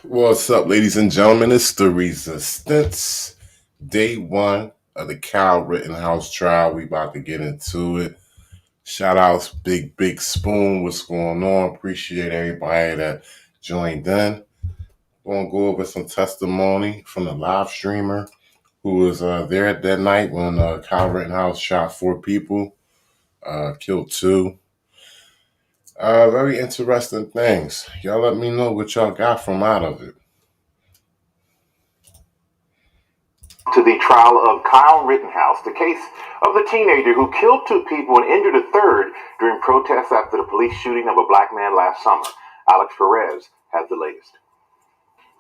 What's up, ladies and gentlemen? It's the Resistance. Day one of the Kyle Rittenhouse trial. We about to get into it. Shout outs, Big Spoon. What's going on? Appreciate everybody that joined in. Gonna go over some testimony from the Livestreamer who was there that night when Kyle Rittenhouse shot 4 people, killed 2. Very interesting things. Y'all let me know what y'all got from out of it. To the trial of Kyle Rittenhouse, the case of the teenager who killed 2 people and injured a third during protests after the police shooting of a black man last summer. Alex Perez has the latest.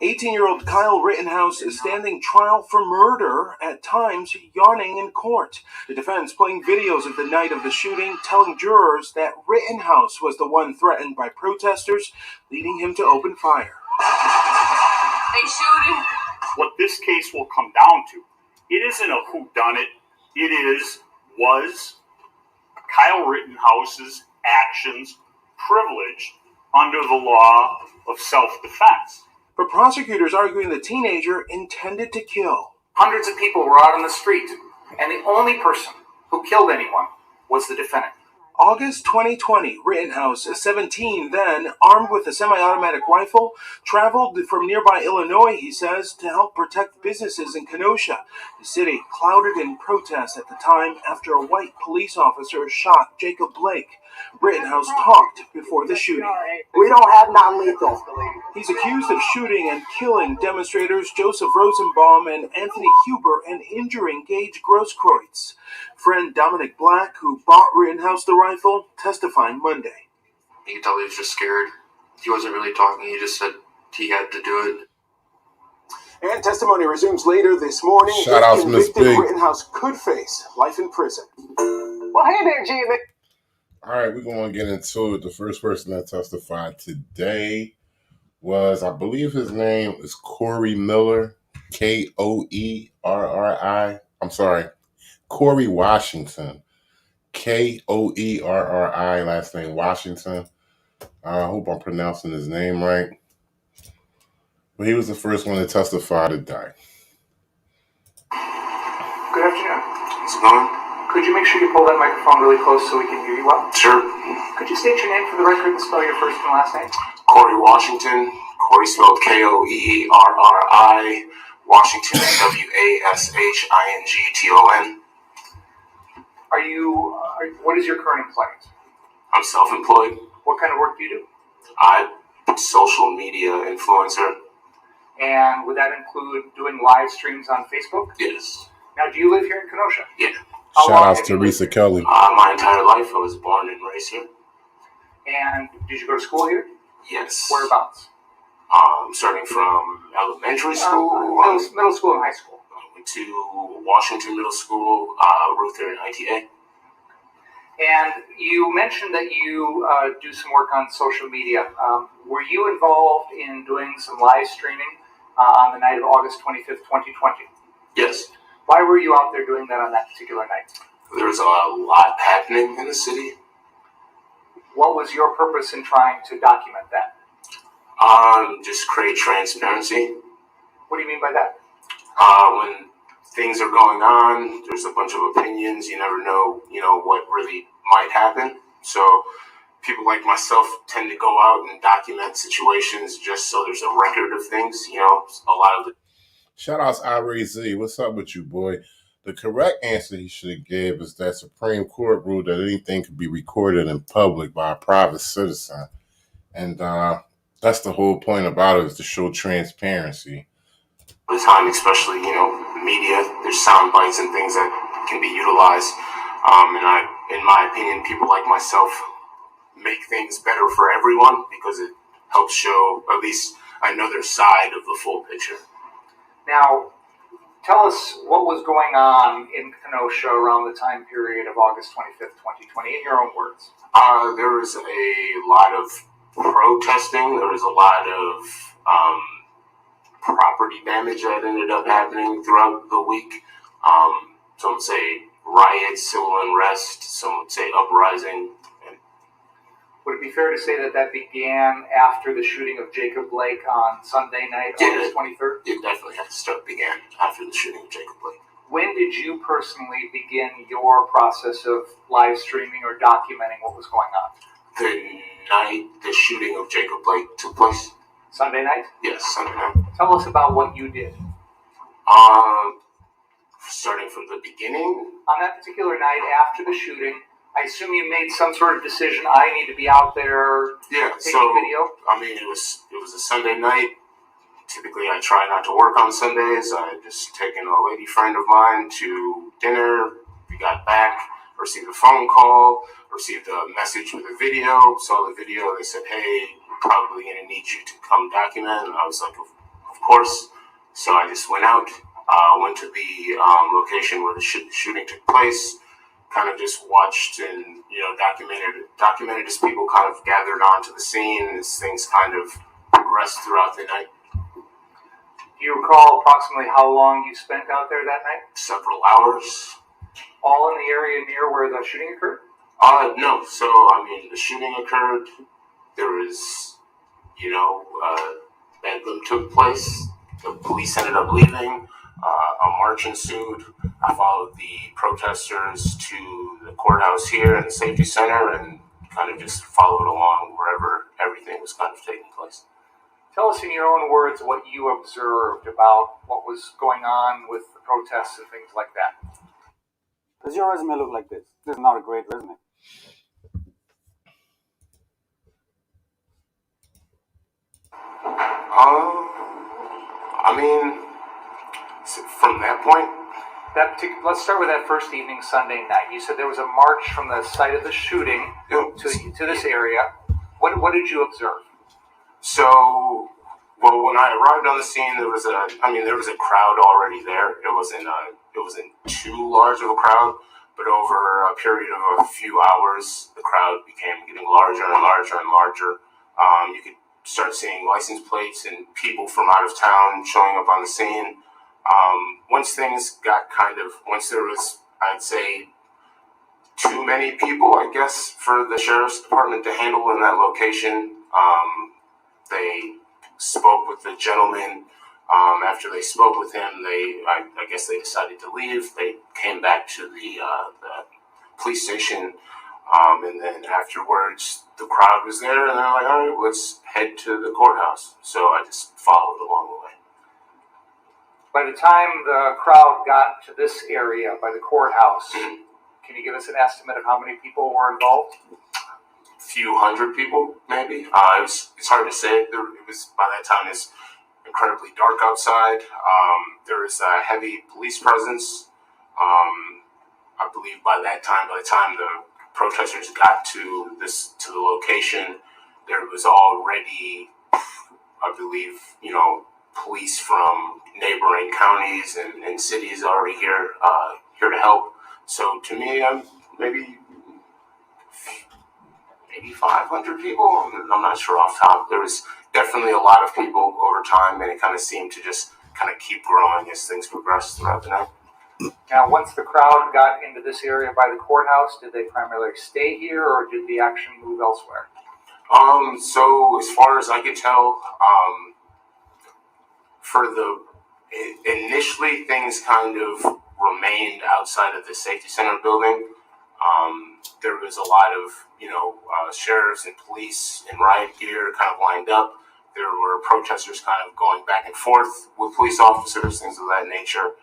18-year-old Kyle Rittenhouse is standing trial for murder, at times yawning in court. The defense playing videos of the night of the shooting, telling jurors that Rittenhouse was the one threatened by protesters, leading him to open fire. They shooting. What this case will come down to, it isn't a whodunit. It was Kyle Rittenhouse's actions privileged under the law of self-defense. But prosecutors arguing the teenager intended to kill. Hundreds of people were out on the street, and the only person who killed anyone was the defendant. August 2020, Rittenhouse, 17 then, armed with a semi-automatic rifle, traveled from nearby Illinois, he says, to help protect businesses in Kenosha, the city clouded in protest at the time after a white police officer shot Jacob Blake. Rittenhouse talked before the shooting. We don't have non-lethal. He's accused of shooting and killing demonstrators Joseph Rosenbaum and Anthony Huber and injuring Gage Grosskreutz. Friend Dominic Black, who bought Rittenhouse the rifle, testifying Monday. You could tell he was just scared. He wasn't really talking. He just said he had to do it. And testimony resumes later this morning. Shout out to Miss Big. Rittenhouse could face life in prison. Well, hey there, Jimmy. All right, we're going to get into it. The first person that testified today was, I believe his name is Koerri Miller, Koerri. I'm sorry, Koerri Washington, Koerri, last name Washington. I hope I'm pronouncing his name right. But he was the first one to testify today. Good afternoon. How's it going? Could you make sure you pull that microphone really close so we can hear you well? Sure. Could you state your name for the record and spell your first and last name? Koerri Washington. Koerri spelled Koerri. Washington, Washington. What is your current employment? I'm self-employed. What kind of work do you do? I'm social media influencer. And would that include doing live streams on Facebook? Yes. Now, do you live here in Kenosha? Yeah. Shout outs to Teresa Kelly. My entire life, I was born and raised here. And did you go to school here? Yes. Whereabouts? Starting from elementary school. Middle school and high school. I went to Washington Middle School, Ruther and ITA. And you mentioned that you do some work on social media. Were you involved in doing some live streaming on the night of August 25th, 2020? Yes. Why were you out there doing that on that particular night? There was a lot happening in the city. What was your purpose in trying to document that? Just create transparency. What do you mean by that? When things are going on, there's a bunch of opinions. You never know, what really might happen. So people like myself tend to go out and document situations just so there's a record of things. A lot of the... Shout outs Ivory Z. What's up with you, boy? The correct answer he should have gave is that Supreme Court ruled that anything could be recorded in public by a private citizen. And that's the whole point about it, is to show transparency. The time, especially, media, there's sound bites and things that can be utilized. In my opinion, people like myself make things better for everyone because it helps show at least another side of the full picture. Now, tell us what was going on in Kenosha around the time period of August 25th, 2020, in your own words. There was a lot of protesting. There was a lot of property damage that ended up happening throughout the week. Some would say riots, civil unrest. Some would say uprising. Would it be fair to say that that began after the shooting of Jacob Blake on Sunday night, August 23rd? It definitely began after the shooting of Jacob Blake. When did you personally begin your process of live streaming or documenting what was going on? The night the shooting of Jacob Blake took place. Sunday night? Yes, Sunday night. Tell us about what you did. Starting from the beginning. On that particular night after the shooting, I assume you made some sort of decision. I need to be out there taking video. I mean, it was a Sunday night. Typically, I try not to work on Sundays. I had just taken a lady friend of mine to dinner. We got back, received a phone call, received a message with a video. Saw the video. They said, "Hey, we're probably going to need you to come document." And I was like, "Of course." So I just went out, went to the location where the shooting took place. Kind of just watched and documented as people kind of gathered onto the scene as things kind of progressed throughout the night. Do you recall approximately how long you spent out there that night? Several hours. All in the area near where the shooting occurred? No. So, I mean, the shooting occurred. There was, bedlam took place. The police ended up leaving. A march ensued. I followed the protesters to the courthouse here and the safety center and kind of just followed along wherever everything was kind of taking place. Tell us in your own words what you observed about what was going on with the protests and things like that. Does your resume look like this? This is not a great resume. I mean, from that point, let's start with that first evening, Sunday night. You said there was a march from the site of the shooting to this area. What did you observe? So, when I arrived on the scene, there was a crowd already there. It wasn't too large of a crowd, but over a period of a few hours, the crowd began getting larger and larger and larger. You could start seeing license plates and people from out of town showing up on the scene. Once there was, I'd say, too many people, I guess, for the sheriff's department to handle in that location. They spoke with the gentleman. After they spoke with him, I guess they decided to leave. They came back to the police station, and then afterwards, the crowd was there, and they're like, "All right, let's head to the courthouse." So I just followed along the way. By the time the crowd got to this area by the courthouse, can you give us an estimate of how many people were involved? Few hundred people, maybe. It's hard to say. It was by that time it's incredibly dark outside. There was a heavy police presence. I believe by the time the protesters got to the location, there was already, I believe, police from neighboring counties and cities already here to help. So to me, maybe 500 people. I'm not sure off top. There was definitely a lot of people over time, and it kind of seemed to just kind of keep growing as things progressed throughout the night. Now, once the crowd got into this area by the courthouse, did they primarily stay here, or did the action move elsewhere? So as far as I could tell, initially things kind of remained outside of the safety center building. There was a lot of, sheriffs and police in riot gear kind of lined up. There were protesters kind of going back and forth with police officers, things of that nature.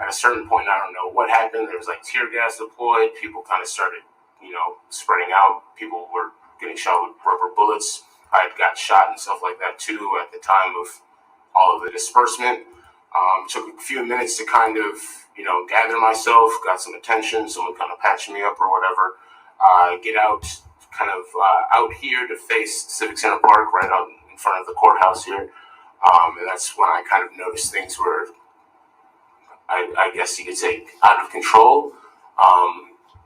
At a certain point, I don't know what happened. There was like tear gas deployed. People kind of started, spreading out. People were getting shot with rubber bullets. I had got shot and stuff like that too at the time of all of the disbursement. Took a few minutes to kind of, gather myself, got some attention, someone kind of patched me up or whatever. Get out, out here to face Civic Center Park, right out in front of the courthouse here. And that's when I kind of noticed things were, I guess you could say, out of control.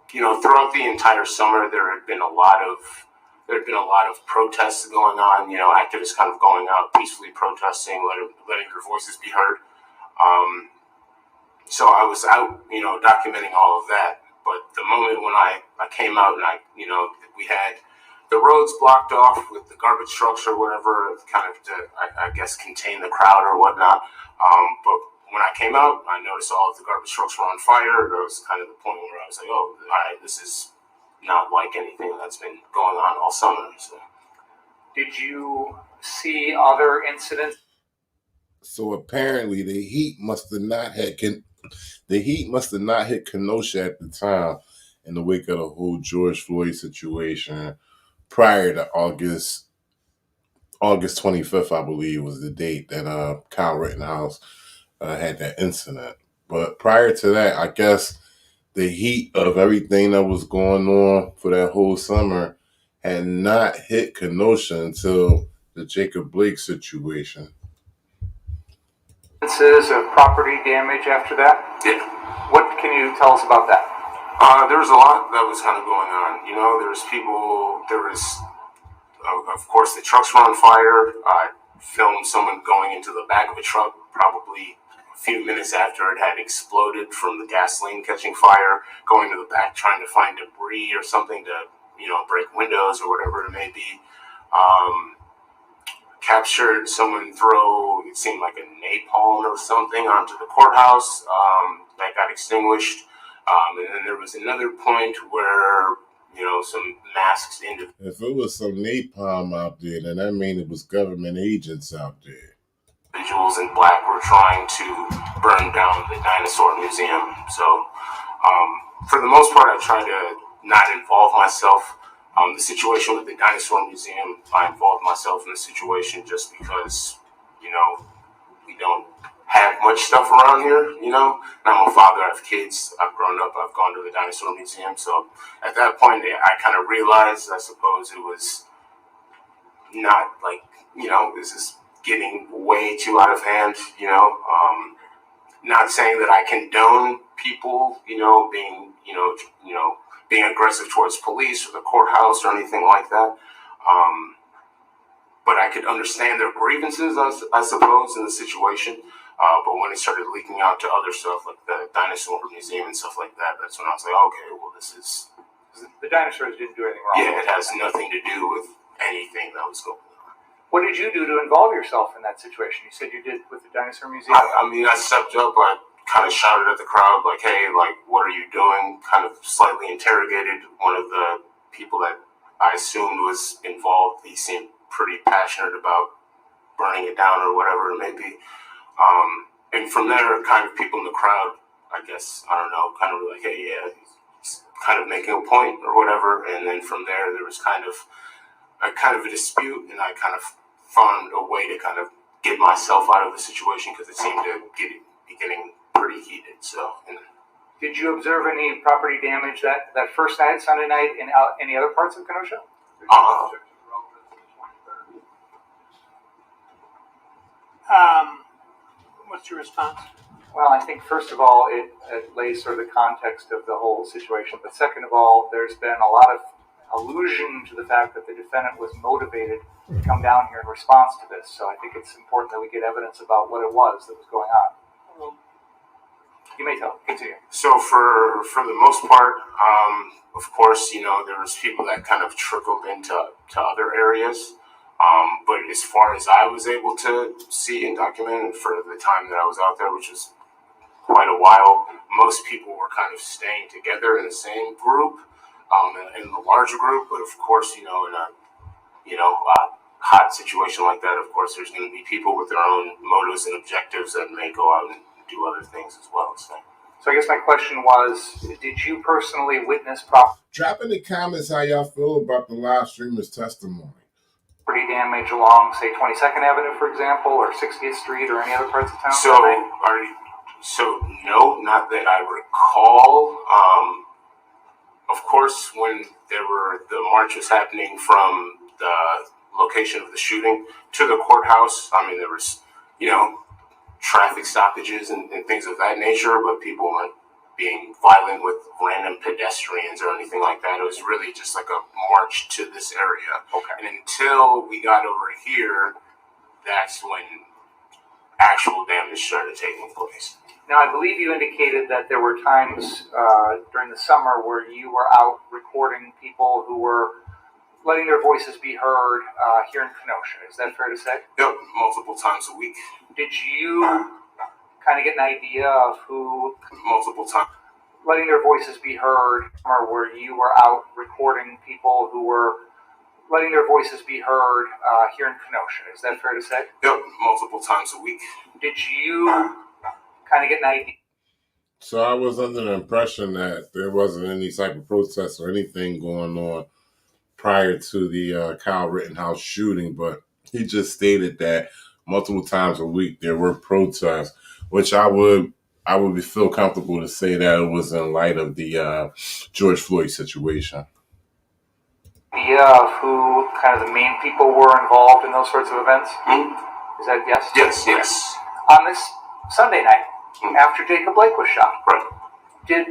Throughout the entire summer, there had been a lot of protests going on. Activists kind of going out peacefully protesting, letting their voices be heard. So I was out, documenting all of that. But the moment when I came out and we had the roads blocked off with the garbage trucks or whatever, kind of to, I guess, contain the crowd or whatnot. But when I came out, I noticed all of the garbage trucks were on fire. There was kind of the point where I was like, oh, all right, this is not like anything that's been going on all summer. So. Did you see other incidents? So apparently the heat must have not hit Kenosha at the time in the wake of the whole George Floyd situation prior to August 25th, I believe, was the date that Kyle Rittenhouse had that incident. But prior to that, I guess the heat of everything that was going on for that whole summer had not hit Kenosha until the Jacob Blake situation. Of property damage after that? Yeah. What can you tell us about that? There was a lot that was kind of going on. You know, of course, the trucks were on fire. I filmed someone going into the back of a truck probably a few minutes after it had exploded from the gasoline catching fire, going to the back trying to find debris or something to, break windows or whatever it may be. Captured someone throw, it seemed like a napalm or something, onto the courthouse. That got extinguished. And then there was another point where, some masked If it was some napalm out there, then that means it was government agents out there. Individuals in black were trying to burn down the dinosaur museum. So, for the most part, I try to not involve myself. The situation with the dinosaur museum, I involved myself in the situation just because, we don't have much stuff around here, And I'm a father, I have kids, I've grown up, I've gone to the dinosaur museum. So at that point, I kind of realized, I suppose it was not like, this is getting way too out of hand, not saying that I condone people, being aggressive towards police or the courthouse or anything like that. But I could understand their grievances, I suppose, in the situation. But when it started leaking out to other stuff, like the dinosaur museum and stuff like that, that's when I was like, okay, well, this is... The dinosaurs didn't do anything wrong. Yeah, it has nothing to do with anything that was going on. What did you do to involve yourself in that situation? You said you did with the dinosaur museum. I stepped up, I kind of shouted at the crowd, like, hey, like, what are you doing? Kind of slightly interrogated one of the people that I assumed was involved. He seemed pretty passionate about burning it down or whatever it may be. And from there, kind of people in the crowd, I guess, I don't know, kind of were like, hey, yeah, he's kind of making a point or whatever. And then from there was kind of a dispute, and I kind of found a way to kind of get myself out of the situation because it seemed to be getting pretty heated. So, did you observe any property damage that first night, Sunday night, in any other parts of Kenosha? What's your response? Well, I think first of all, it lays sort of the context of the whole situation. But second of all, there's been a lot of allusion to the fact that the defendant was motivated to come down here in response to this. So I think it's important that we get evidence about what it was that was going on. You may continue. So for the most part, of course, there was people that kind of trickled into other areas. But as far as I was able to see and document for the time that I was out there, which was quite a while, most people were kind of staying together in the same group, in the larger group. But of course, in a hot situation like that, of course, there's going to be people with their own motives and objectives that may go out and do other things as well. So I guess my question was, did you personally witness Drop in the comments how y'all feel about the live streamer's testimony. Property damage along, say, 22nd Avenue, for example, or 60th Street, or any other parts of town? So no, not that I recall. Of course, when the march was happening from the location of the shooting to the courthouse, I mean, there was, traffic stoppages and things of that nature, but people weren't being violent with random pedestrians or anything like that. It was really just like a march to this area. Okay. And until we got over here, that's when actual damage started taking place. Now, I believe you indicated that there were times during the summer where you were out recording people who were letting their voices be heard here in Kenosha. Is that fair to say? Yep, multiple times a week. Did you kind of get an idea of who? Multiple times. Letting their voices be heard, or where you were out recording people who were letting their voices be heard here in Kenosha. Is that fair to say? Yep, multiple times a week. Did you kind of get an idea? So I was under the impression that there wasn't any type of protest or anything going on prior to the Kyle Rittenhouse shooting, but he just stated that multiple times a week there were protests, which I would feel comfortable to say that it was in light of the George Floyd situation. Idea of who kind of the main people were involved in those sorts of events? Mm-hmm. Is that yes? Yes. On this Sunday night, after Jacob Blake was shot, Right. did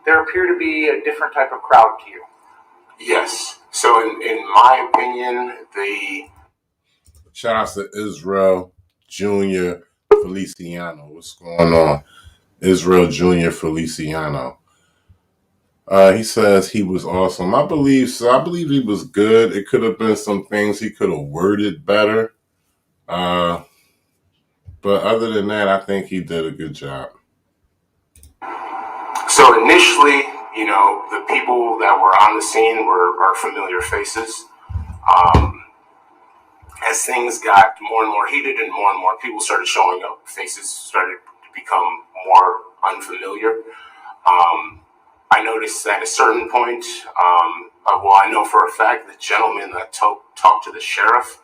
there appear to be a different type of crowd to you? Yes. So in my opinion, Shout out to Israel Jr. Feliciano. What's going on? Israel Jr. Feliciano. He says he was awesome. I believe so. I believe he was good. It could have been some things he could have worded better. But other than that, I think he did a good job. So initially, the people that were on the scene are familiar faces. As things got more and more heated and more people started showing up, faces started to become more unfamiliar. I noticed at a certain point, I know for a fact the gentleman that talked to the sheriff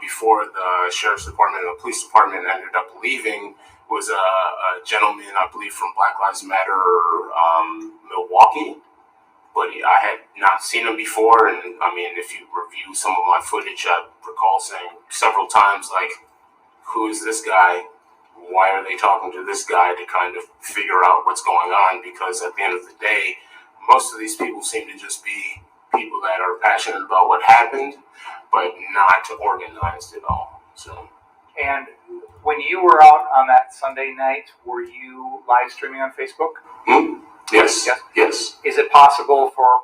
before the sheriff's department and the police department ended up leaving was a gentleman, I believe, from Black Lives Matter, Milwaukee. But I had not seen him before, and I mean, if you review some of my footage, I recall saying several times, like, who is this guy? Why are they talking to this guy, to kind of figure out what's going on? Because at the end of the day, most of these people seem to just be people that are passionate about what happened, but not organized at all. So, And when you were out on that Sunday night, were you live streaming on Facebook? Yes. Is it possible for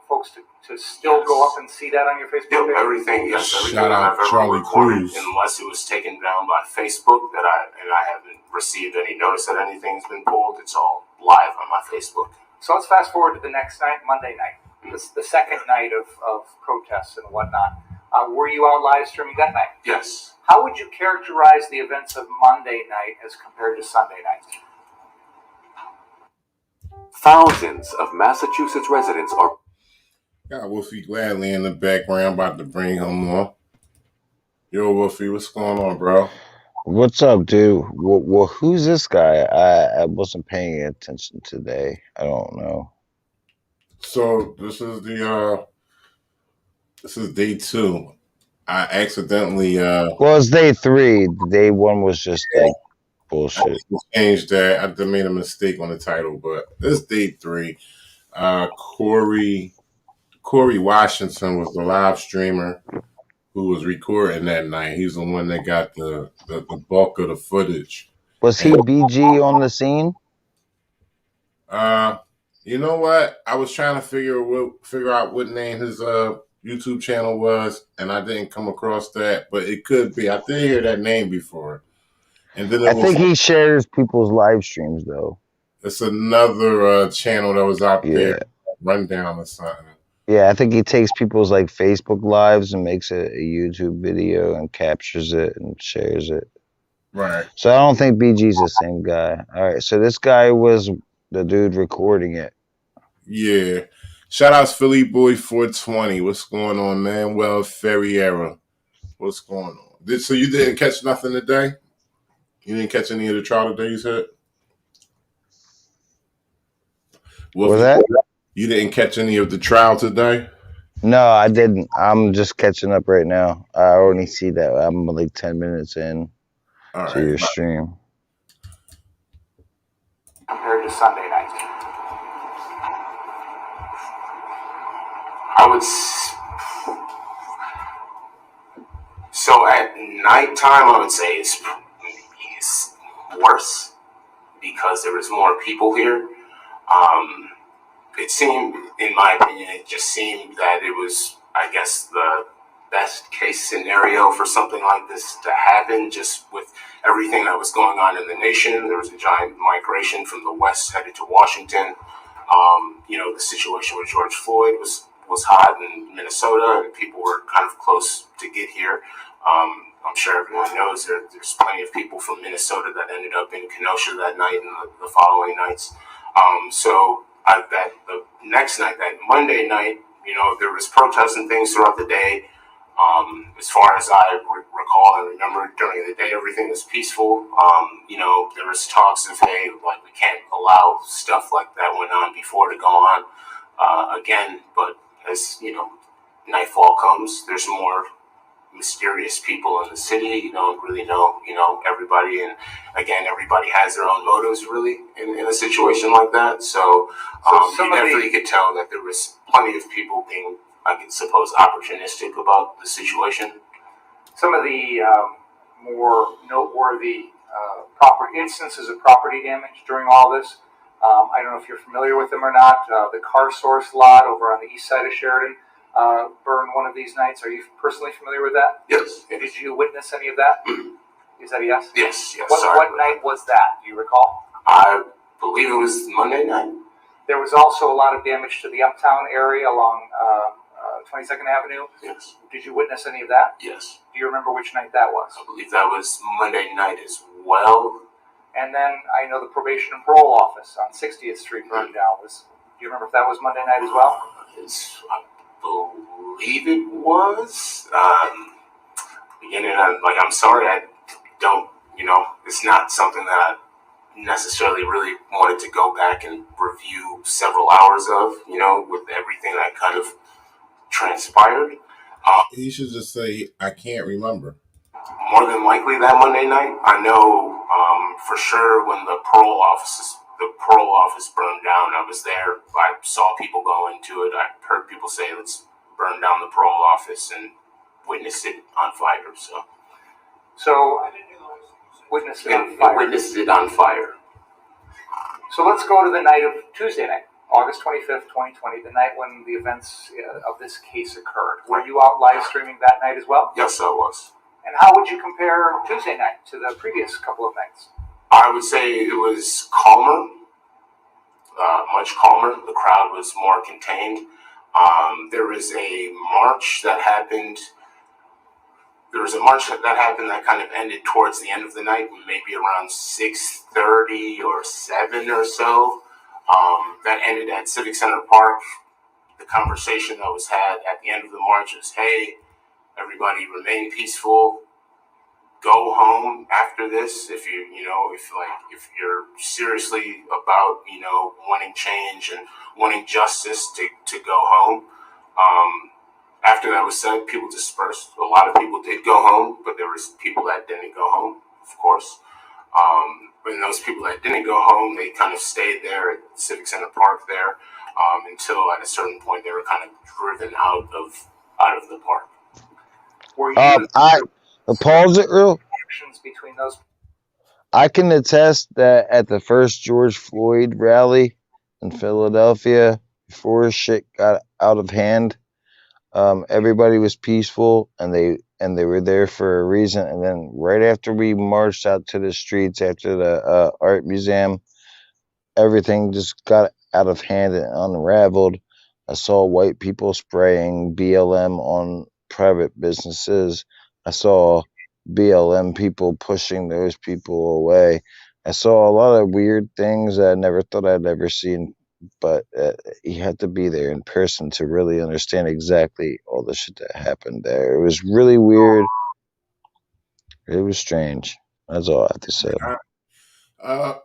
folks to still go up and see that on your Facebook page? Everything Shout that out I've ever Charlie recorded, Cruz. unless it was taken down by Facebook, and I haven't received any notice that anything's been pulled. It's all live on my Facebook. So let's fast forward to the next night, Monday night, the second night of protests and whatnot. Were you out live streaming that night? Yes. How would you characterize the events of Monday night as compared to Sunday night? Thousands of Massachusetts residents are... Got Wolfie Gladly in the background, about to bring him on. Yo, Wolfie, what's going on, bro? What's up, dude? Well, who's this guy? I wasn't paying attention today. I don't know. So this is day 2. I accidentally Well, it's day 3. Day 1 was just like bullshit. I changed that. I made a mistake on the title, but it's day 3. Koerri Washington was the live streamer who was recording that night. He's the one that got the bulk of the footage. Was he BG on the scene? You know what? I was trying to figure out what name his YouTube channel was, and I didn't come across that, but it could be. I did hear that name before. And then I think he shares people's live streams, though. It's another channel that was out there, Rundown or something. Yeah, I think he takes people's like Facebook lives and makes a YouTube video and captures it and shares it. Right. So I don't think BG's the same guy. All right, so this guy was the dude recording it. Yeah. Shout out Philly Boy 420. What's going on, man? Well, Ferriera. What's going on? So you didn't catch nothing today? You didn't catch any of the trial today, you said? What was that? You didn't catch any of the trial today? No, I didn't. I'm just catching up right now. I only see that. I'm like 10 minutes in to your stream. Compared to Sunday night? So at nighttime, I would say it's worse because there was more people here. It seemed, in my opinion, it just seemed that it was I guess, the best case scenario for something like this to happen, just with everything that was going on in the nation. There was a giant migration from the West headed to Washington. The situation with George Floyd was hot in Minnesota, and people were kind of close to get here. I'm sure everyone knows there's plenty of people from Minnesota that ended up in Kenosha that night and the following nights. The next night, that Monday night, there was protests and things throughout the day. As far as I recall and remember, during the day, everything was peaceful. There was talks of, hey, like, we can't allow stuff like that went on before to go on again. But as, nightfall comes, there's more mysterious people in the city. You don't really know, everybody. And again, everybody has their own motives, really, in a situation like that. So you definitely could tell that there was plenty of people being, I could suppose, opportunistic about the situation. Some of the more noteworthy instances of property damage during all this, I don't know if you're familiar with them or not. The Car Source lot over on the east side of Sheridan burned one of these nights. Are you personally familiar with that? Yes. Did you witness any of that? Mm-hmm. Is that a yes? Yes. What night was that? Do you recall? I believe it was Monday night. There was also a lot of damage to the uptown area along 22nd Avenue. Yes. Did you witness any of that? Yes. Do you remember which night that was? I believe that was Monday night as well. And then I know the probation and parole office on 60th Street burned down. Do you remember if that was Monday night as well? I believe it was. I'm sorry, I don't, it's not something that I necessarily really wanted to go back and review several hours of, with everything that kind of transpired. He should just say, I can't remember. More than likely that Monday night. I know for sure when the parole office burned down, I was there. I saw people go into it. I heard people say, let's burn down the parole office, and witnessed it on fire. So witnessed it on fire. So let's go to the night of Tuesday night, August 25th, 2020, the night when the events of this case occurred. Were you out live streaming that night as well? Yes, I was. And how would you compare Tuesday night to the previous couple of nights? I would say it was calmer, much calmer. The crowd was more contained. There was a march that happened. That kind of ended towards the end of the night, maybe around 6:30 or 7 or so. That ended at Civic Center Park. The conversation that was had at the end of the march was, hey, everybody remain peaceful. Go home after this if if you're seriously about, wanting change and wanting justice to go home. After that was said, people dispersed. A lot of people did go home, but there was people that didn't go home, of course. And those people that didn't go home, they kind of stayed there at Civic Center Park there until at a certain point they were kind of driven out of the park. Pause it real. Between those. I can attest that at the first George Floyd rally in Philadelphia, before shit got out of hand, everybody was peaceful and they were there for a reason. And then right after we marched out to the streets after the art museum, everything just got out of hand and unraveled. I saw white people spraying BLM on private businesses. I saw BLM people pushing those people away. I saw a lot of weird things that I never thought I'd ever seen, but you had to be there in person to really understand exactly all the shit that happened there. It was really weird. It was strange. That's all I have to say. I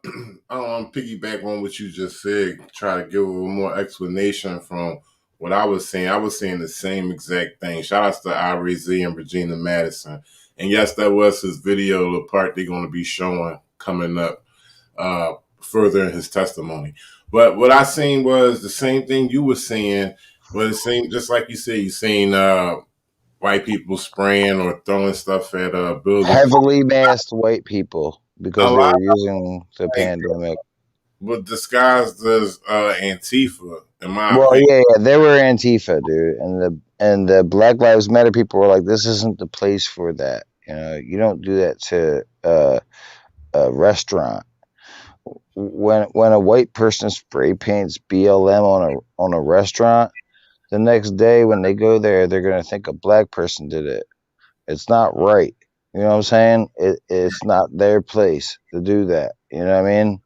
want to piggyback on what you just said, try to give a little more explanation from what I was saying. I was saying the same exact thing. Shout outs to Ivory Z and Regina Madison. And yes, that was his video, the part they're going to be showing coming up further in his testimony. But what I seen was the same thing you were saying, but it seemed just like you said, you seen white people spraying or throwing stuff at buildings. Heavily masked white people because they were using the pandemic. But disguised as Antifa, in my opinion. Yeah, they were Antifa, dude. And and the Black Lives Matter people were like, "This isn't the place for that. You know, you don't do that to a restaurant." When a white person spray paints BLM on a restaurant, the next day when they go there, they're gonna think a black person did it. It's not right. You know what I'm saying? It's not their place to do that. You know what I mean?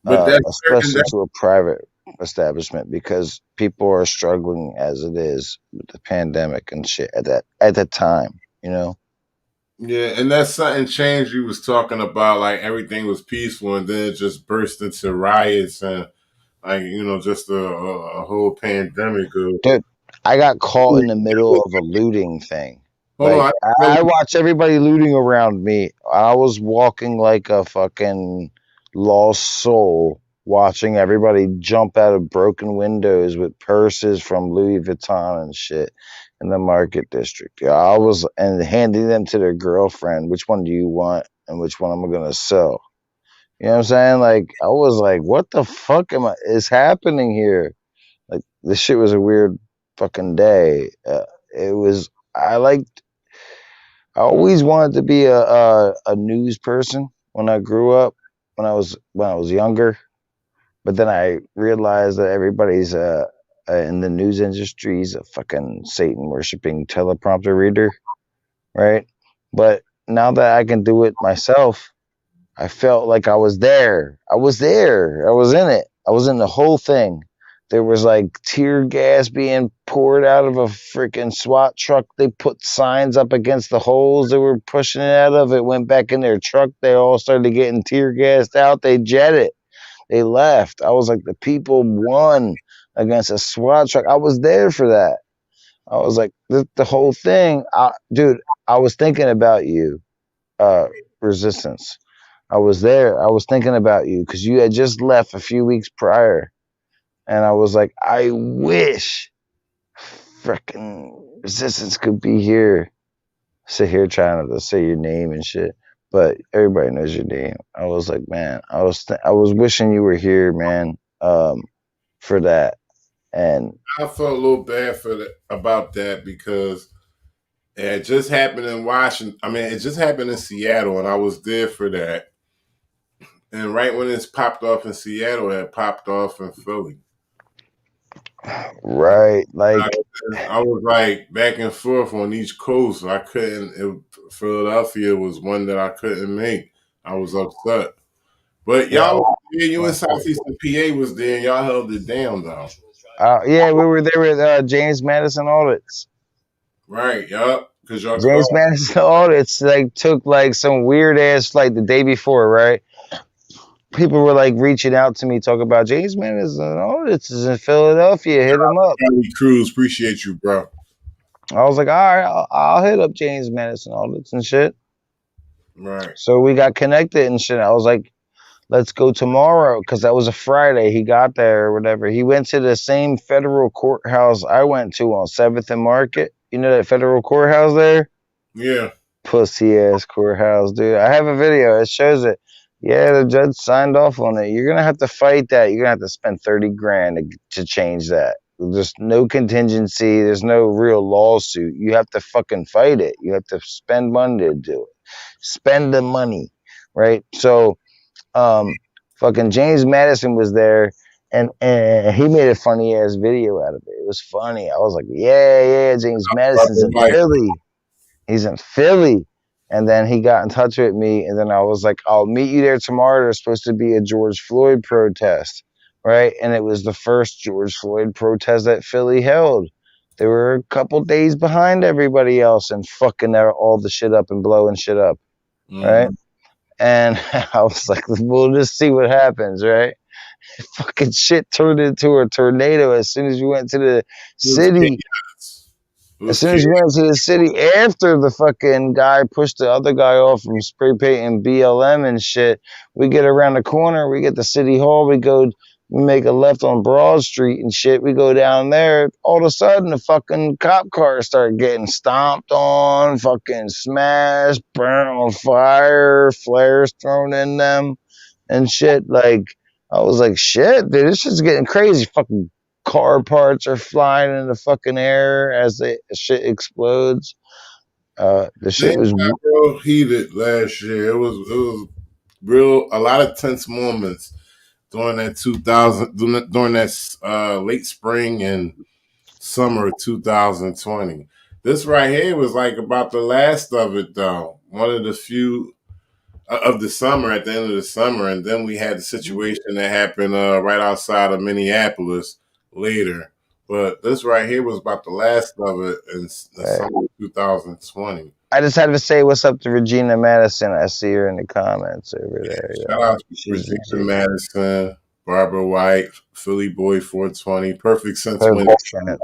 But and Especially that's to a private establishment because people are struggling as it is with the pandemic and shit at that time. You know? yeah, and that's something changed. You was talking about like everything was peaceful, and then it just burst into riots and like just a whole pandemic of. Dude, I got caught in the middle of a looting thing. Hold on, Like I watch everybody looting around me. I was walking like a fucking lost soul, watching everybody jump out of broken windows with purses from Louis Vuitton and shit in the market district. Yeah, I was and handing them to their girlfriend. Which one do you want, and which one am I gonna sell? You know what I'm saying? Like I was like, what the fuck is happening here? Like this shit was a weird fucking day. It was. I always wanted to be a news person when I grew up. When I was younger, but then I realized that everybody's in the news industry is a fucking Satan worshiping teleprompter reader, right? But now that I can do it myself, I felt like I was there. I was there. I was in it. I was in the whole thing. There was like tear gas being poured out of a freaking SWAT truck. They put signs up against the holes they were pushing it out of. It went back in their truck. They all started getting tear gassed out. They jetted. They left. I was like, the people won against a SWAT truck. I was there for that. I was like, the whole thing. Dude, I was thinking about you, Resistance. I was there. I was thinking about you because you had just left a few weeks prior. And I was like, I wish freaking Resistance could be here. Sit here trying to say your name and shit. But everybody knows your name. I was like, man, I was wishing you were here, man, for that. And I felt a little bad about that because it just happened in Washington. I mean, it just happened in Seattle, and I was there for that. And right when it's popped off in Seattle, it popped off in Philly. right, I, like I was like back and forth on each coast. I couldn't. Philadelphia was one that I couldn't make. I was upset. But yeah, y'all, yeah, you in Southeastern PA was there, and y'all held it down though. yeah, we were there with James Madison audits. Right, yup. Because y'all James called. Madison audits like took like some weird ass flight the day before, right? People were like reaching out to me, talking about James Madison audits is in Philadelphia. Hit him up. Charlie Cruz, appreciate you, bro. I was like, all right, I'll hit up James Madison audits and shit. Right. So we got connected and shit. I was like, let's go tomorrow because that was a Friday. He got there or whatever. He went to the same federal courthouse I went to on 7th and Market. You know that federal courthouse there? Yeah. Pussy ass courthouse, dude. I have a video. It shows it. Yeah, the judge signed off on it. You're gonna have to fight that. You're gonna have to spend 30 grand to change that. There's no contingency. There's no real lawsuit. You have to fucking fight it. You have to spend money to do it. Spend the money, right? So, fucking James Madison was there, and he made a funny ass video out of it. It was funny. I was like, yeah, James Madison's in Philly. He's in Philly. And then he got in touch with me, and then I was like, I'll meet you there tomorrow. There's supposed to be a George Floyd protest, right? And it was the first George Floyd protest that Philly held. They were a couple days behind everybody else and fucking all the shit up and blowing shit up, right? And I was like, we'll just see what happens, right? Fucking shit turned into a tornado as soon as we went to the city. As soon as we went to the city, after the fucking guy pushed the other guy off from spray painting BLM and shit, we get around the corner, we get to City Hall, we make a left on Broad Street and shit. We go down there. All of a sudden, the fucking cop cars start getting stomped on, fucking smashed, burnt on fire, flares thrown in them and shit. Like, I was like, shit, dude, this shit's getting crazy. Fucking car parts are flying in the fucking air as the shit explodes. The shit Things was got real heated last year. It was real a lot of tense moments during that 2000 during that late spring and summer of 2020. This right here was like about the last of it though. One of the few of the summer at the end of the summer, and then we had the situation that happened right outside of Minneapolis later. But this right here was about the last of it in the summer of 2020. I just had to say what's up to Regina Madison. I see her in the comments over there. Shout out to She's Regina a G. Madison, Barbara White, Philly Boy 420. Perfect sense winning. Perfect sense.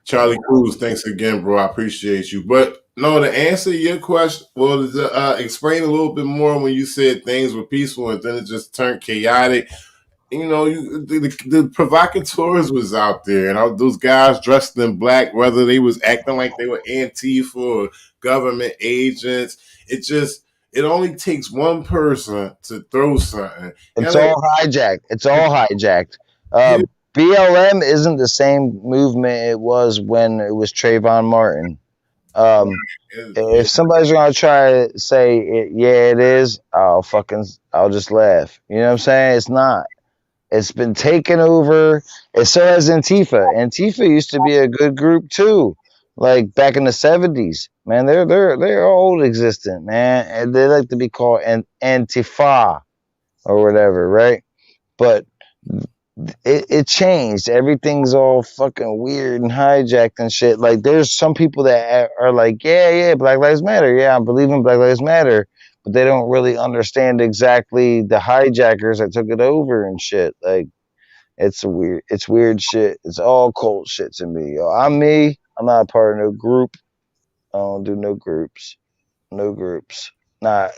Charlie Cruz, thanks again, bro. I appreciate you. But no, to answer your question, well, to explain a little bit more when you said things were peaceful and then it just turned chaotic. You know, the provocateurs was out there, and those guys dressed in black, whether they was acting like they were Antifa or government agents. It only takes one person to throw something. It's all hijacked. It's all hijacked. BLM isn't the same movement it was when it was Trayvon Martin. If somebody's gonna try to say it is, I'll just laugh. You know what I'm saying? It's not. It's been taken over. And so has Antifa. Antifa used to be a good group too, like back in the '70s. Man, they're old existent, man, and they like to be called Antifa or whatever, right? But it changed. Everything's all fucking weird and hijacked and shit. Like there's some people that are like, yeah, Black Lives Matter. Yeah, I believe in Black Lives Matter, but they don't really understand exactly the hijackers that took it over and shit. Like it's weird shit. It's all cold shit to me. Yo, I'm me. I'm not a part of no group. I don't do no groups. No groups. Not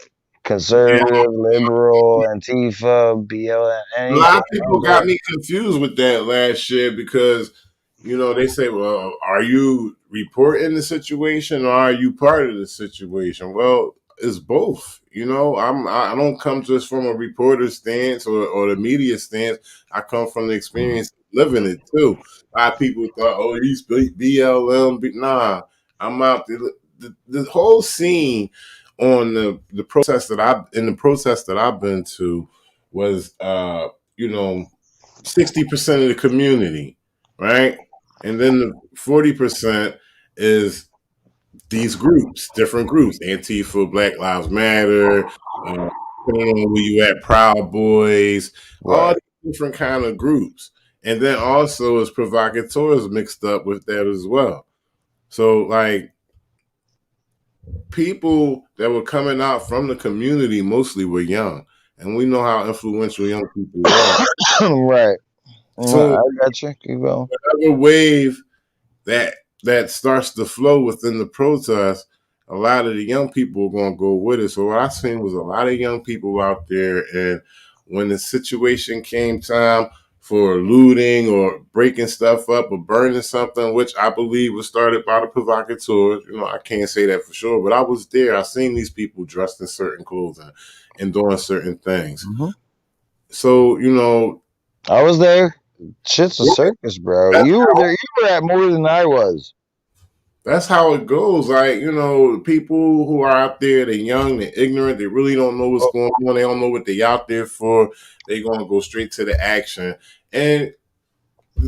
conservative, liberal, Antifa, BLM, A lot anything. of people got me confused with that last year because, they say, well, are you reporting the situation or are you part of the situation? Well, it's both. I don't come just from a reporter stance or the media stance. I come from the experience of living it too. A lot of people thought, oh, he's BLM. Nah, I'm out there. The whole scene on the protest that I've been to was 60% of the community, right? And then the 40% is these groups, different groups, Antifa, Black Lives Matter, depending on where you at, Proud Boys, all these different kind of groups. And then also is provocateurs mixed up with that as well. So like people that were coming out from the community mostly were young. And we know how influential young people are. Right. So I got you. Keep going. whatever wave that starts to flow within the protest, a lot of the young people are going to go with it. So what I seen was a lot of young people out there, and when the situation came time for looting or breaking stuff up or burning something, which I believe was started by the provocateurs, I can't say that for sure, but I was there. I seen these people dressed in certain clothing and doing certain things. Mm-hmm. So, I was there. Shit's a circus, bro. You were there. You were at more than I was. That's how it goes. Like, people who are out there, they're young, they're ignorant, they really don't know what's going on, they don't know what they're out there for. They're going to go straight to the action. And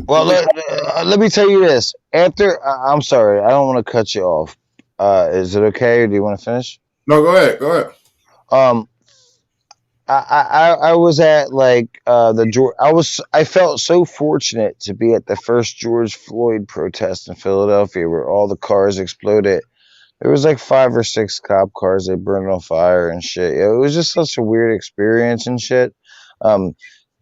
well, let me tell you this. I'm sorry, I don't want to cut you off. Is it okay, or do you want to finish? No, go ahead. Go ahead. I was at like I felt so fortunate to be at the first George Floyd protest in Philadelphia where all the cars exploded. There was like 5 or 6 cop cars they burned on fire and shit. It was just such a weird experience and shit.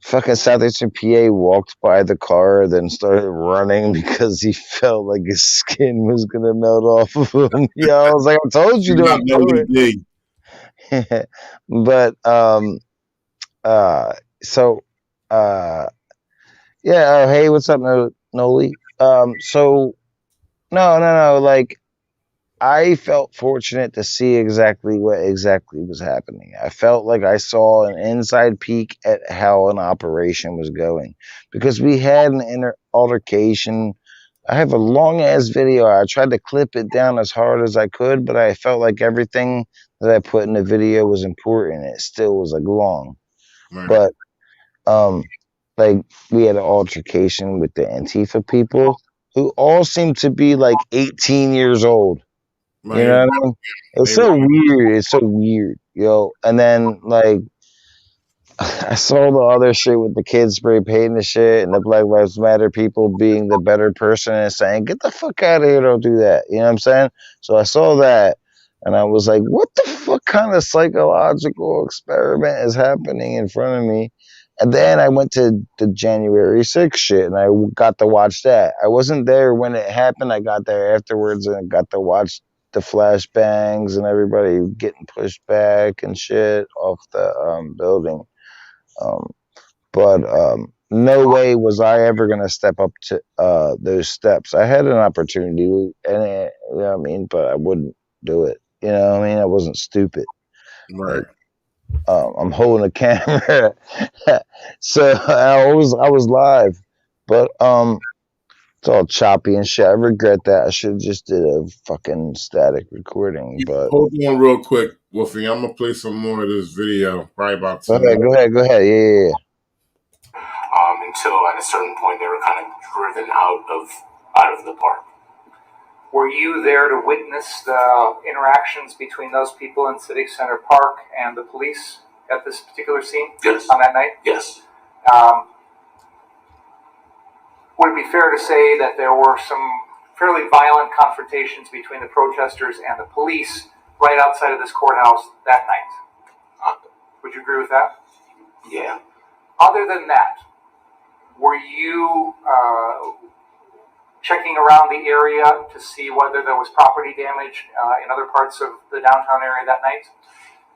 Fucking Southeastern PA walked by the car, then started running because he felt like his skin was gonna melt off of him. Yeah, I was like, I told you don't do it. But yeah, hey, what's up, Noli? So no, like I felt fortunate to see exactly what exactly was happening. I felt like I saw an inside peek at how an operation was going because we had an altercation. I have a long ass video. I tried to clip it down as hard as I could, but I felt like everything that I put in the video was important. It still was like long, Right. but um, like we had an altercation with the Antifa people who all seemed to be like 18 years old. You Right. know what I mean? It's They so weird. It's so weird, yo. And then like I saw the other shit with the kids spray painting the shit and the Black Lives Matter people being the better person and saying, "Get the fuck out of here! Don't do that." You know what I'm saying? So I saw that and I was like, "What the fuck kind of psychological experiment is happening in front of me?" And then I went to the January 6th shit and I got to watch that. I wasn't there when it happened. I got there afterwards and I got to watch the flashbangs and everybody getting pushed back and shit off the building. Um, but no way was I ever going to step up to those steps. I had an opportunity, and you know what I mean, but I wouldn't do it. You know what I mean? I wasn't stupid. right. Like I'm holding a camera, so I was live, but it's all choppy and shit. I regret that. I should have just did a fucking static recording. But Hold on real quick, Wolfie. I'm gonna play some more of this video. Probably about 2 minutes. go ahead. Yeah. Until at a certain point they were kind of driven out of the park. Were you there to witness the interactions between those people in Civic Center Park and the police at this particular scene? Yes. On that night? Yes. Would it be fair to say that there were some fairly violent confrontations between the protesters and the police right outside of this courthouse that night? Would you agree with that? Yeah. Other than that, were you checking around the area to see whether there was property damage in other parts of the downtown area that night?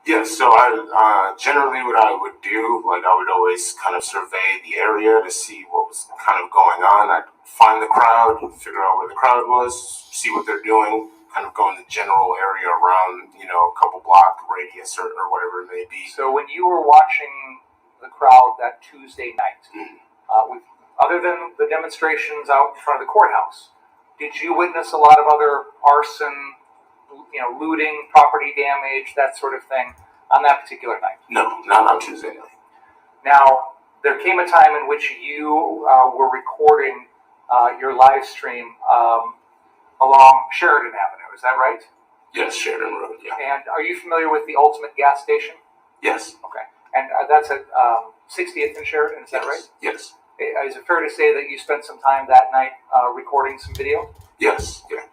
Yes, so I generally what I would do, like I would always kind of survey the area to see what was kind of going on. I'd find the crowd, figure out where the crowd was, see what they're doing, kind of go in the general area around, a couple block radius or whatever it may be. So when you were watching the crowd that Tuesday night, other than the demonstrations out in front of the courthouse, did you witness a lot of other arson, looting, property damage, that sort of thing on that particular night? No, not on Tuesday night. Now, there came a time in which you were recording your live stream along Sheridan Avenue. Is that right? Yes, Sheridan Road, yeah. And are you familiar with the Ultimate gas station? Yes. Okay. And that's at 60th and Sheridan, is that right? Yes. Is it fair to say that you spent some time that night recording some video? Yes, yeah.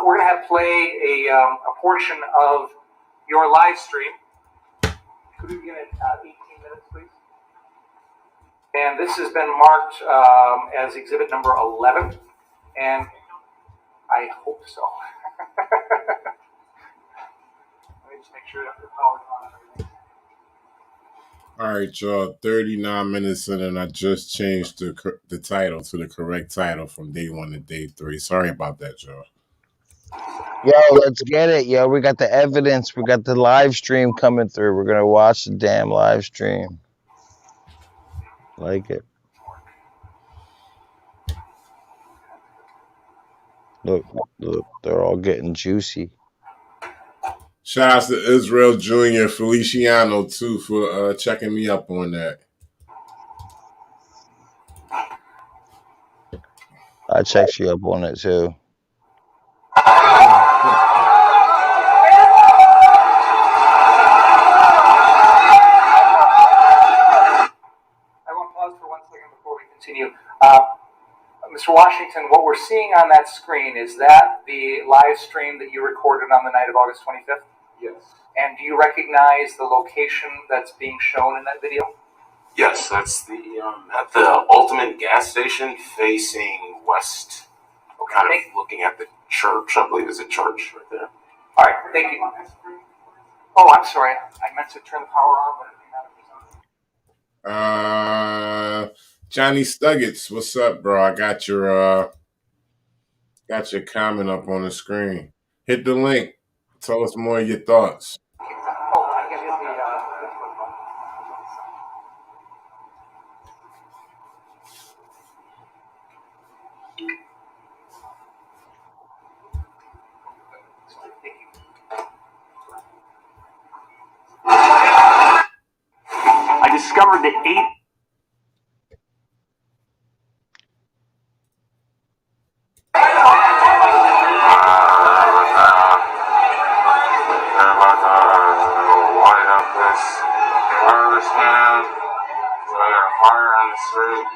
We're going to have play a portion of your live stream. Could we begin at 18 minutes, please? And this has been marked as exhibit number 11, and I hope so. Let me just make sure that the power's on and everything. All right, y'all. 39 minutes in, and I just changed the title to the correct title from day 1 to day 3. Sorry about that, y'all. Yo, let's get it, yo. We got the evidence. We got the live stream coming through. We're gonna watch the damn live stream. Like it. Look, they're all getting juicy. Shout out to Israel Jr. Feliciano too for checking me up on that. I checked you up on it too. I want to pause for 1 second before we continue. Mr. Washington, what we're seeing on that screen, is that the live stream that you recorded on the night of August 25th? Yes. And do you recognize the location that's being shown in that video? Yes, that's the at the Ultimate gas station facing west, kind of looking at the church. I believe is a church right there. All right, thank you. Oh, I'm sorry. I meant to turn the power on, but it didn't matter. Johnny Stuggets, what's up, bro? I got your comment up on the screen. Hit the link. Tell us more of your thoughts. I discovered that 8 White up this wireless man. So I got a fire on the street.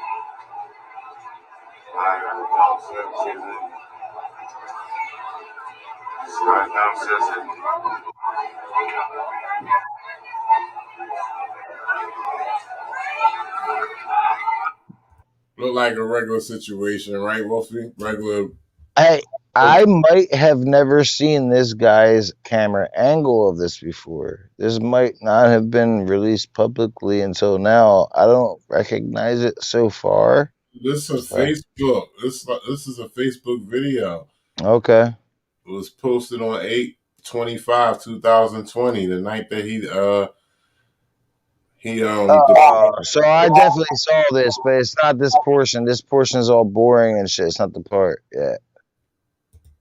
I got a downstairs season. So I downstairs season. Look like a regular situation, right, Wolfie? Regular. I might have never seen this guy's camera angle of this before. This might not have been released publicly until now. I don't recognize it so far. This is Facebook. This is a Facebook video. Okay. It was posted on 8/25/2020, the night that so I definitely saw this, but it's not this portion. This portion is all boring and shit. It's not the part. Yeah.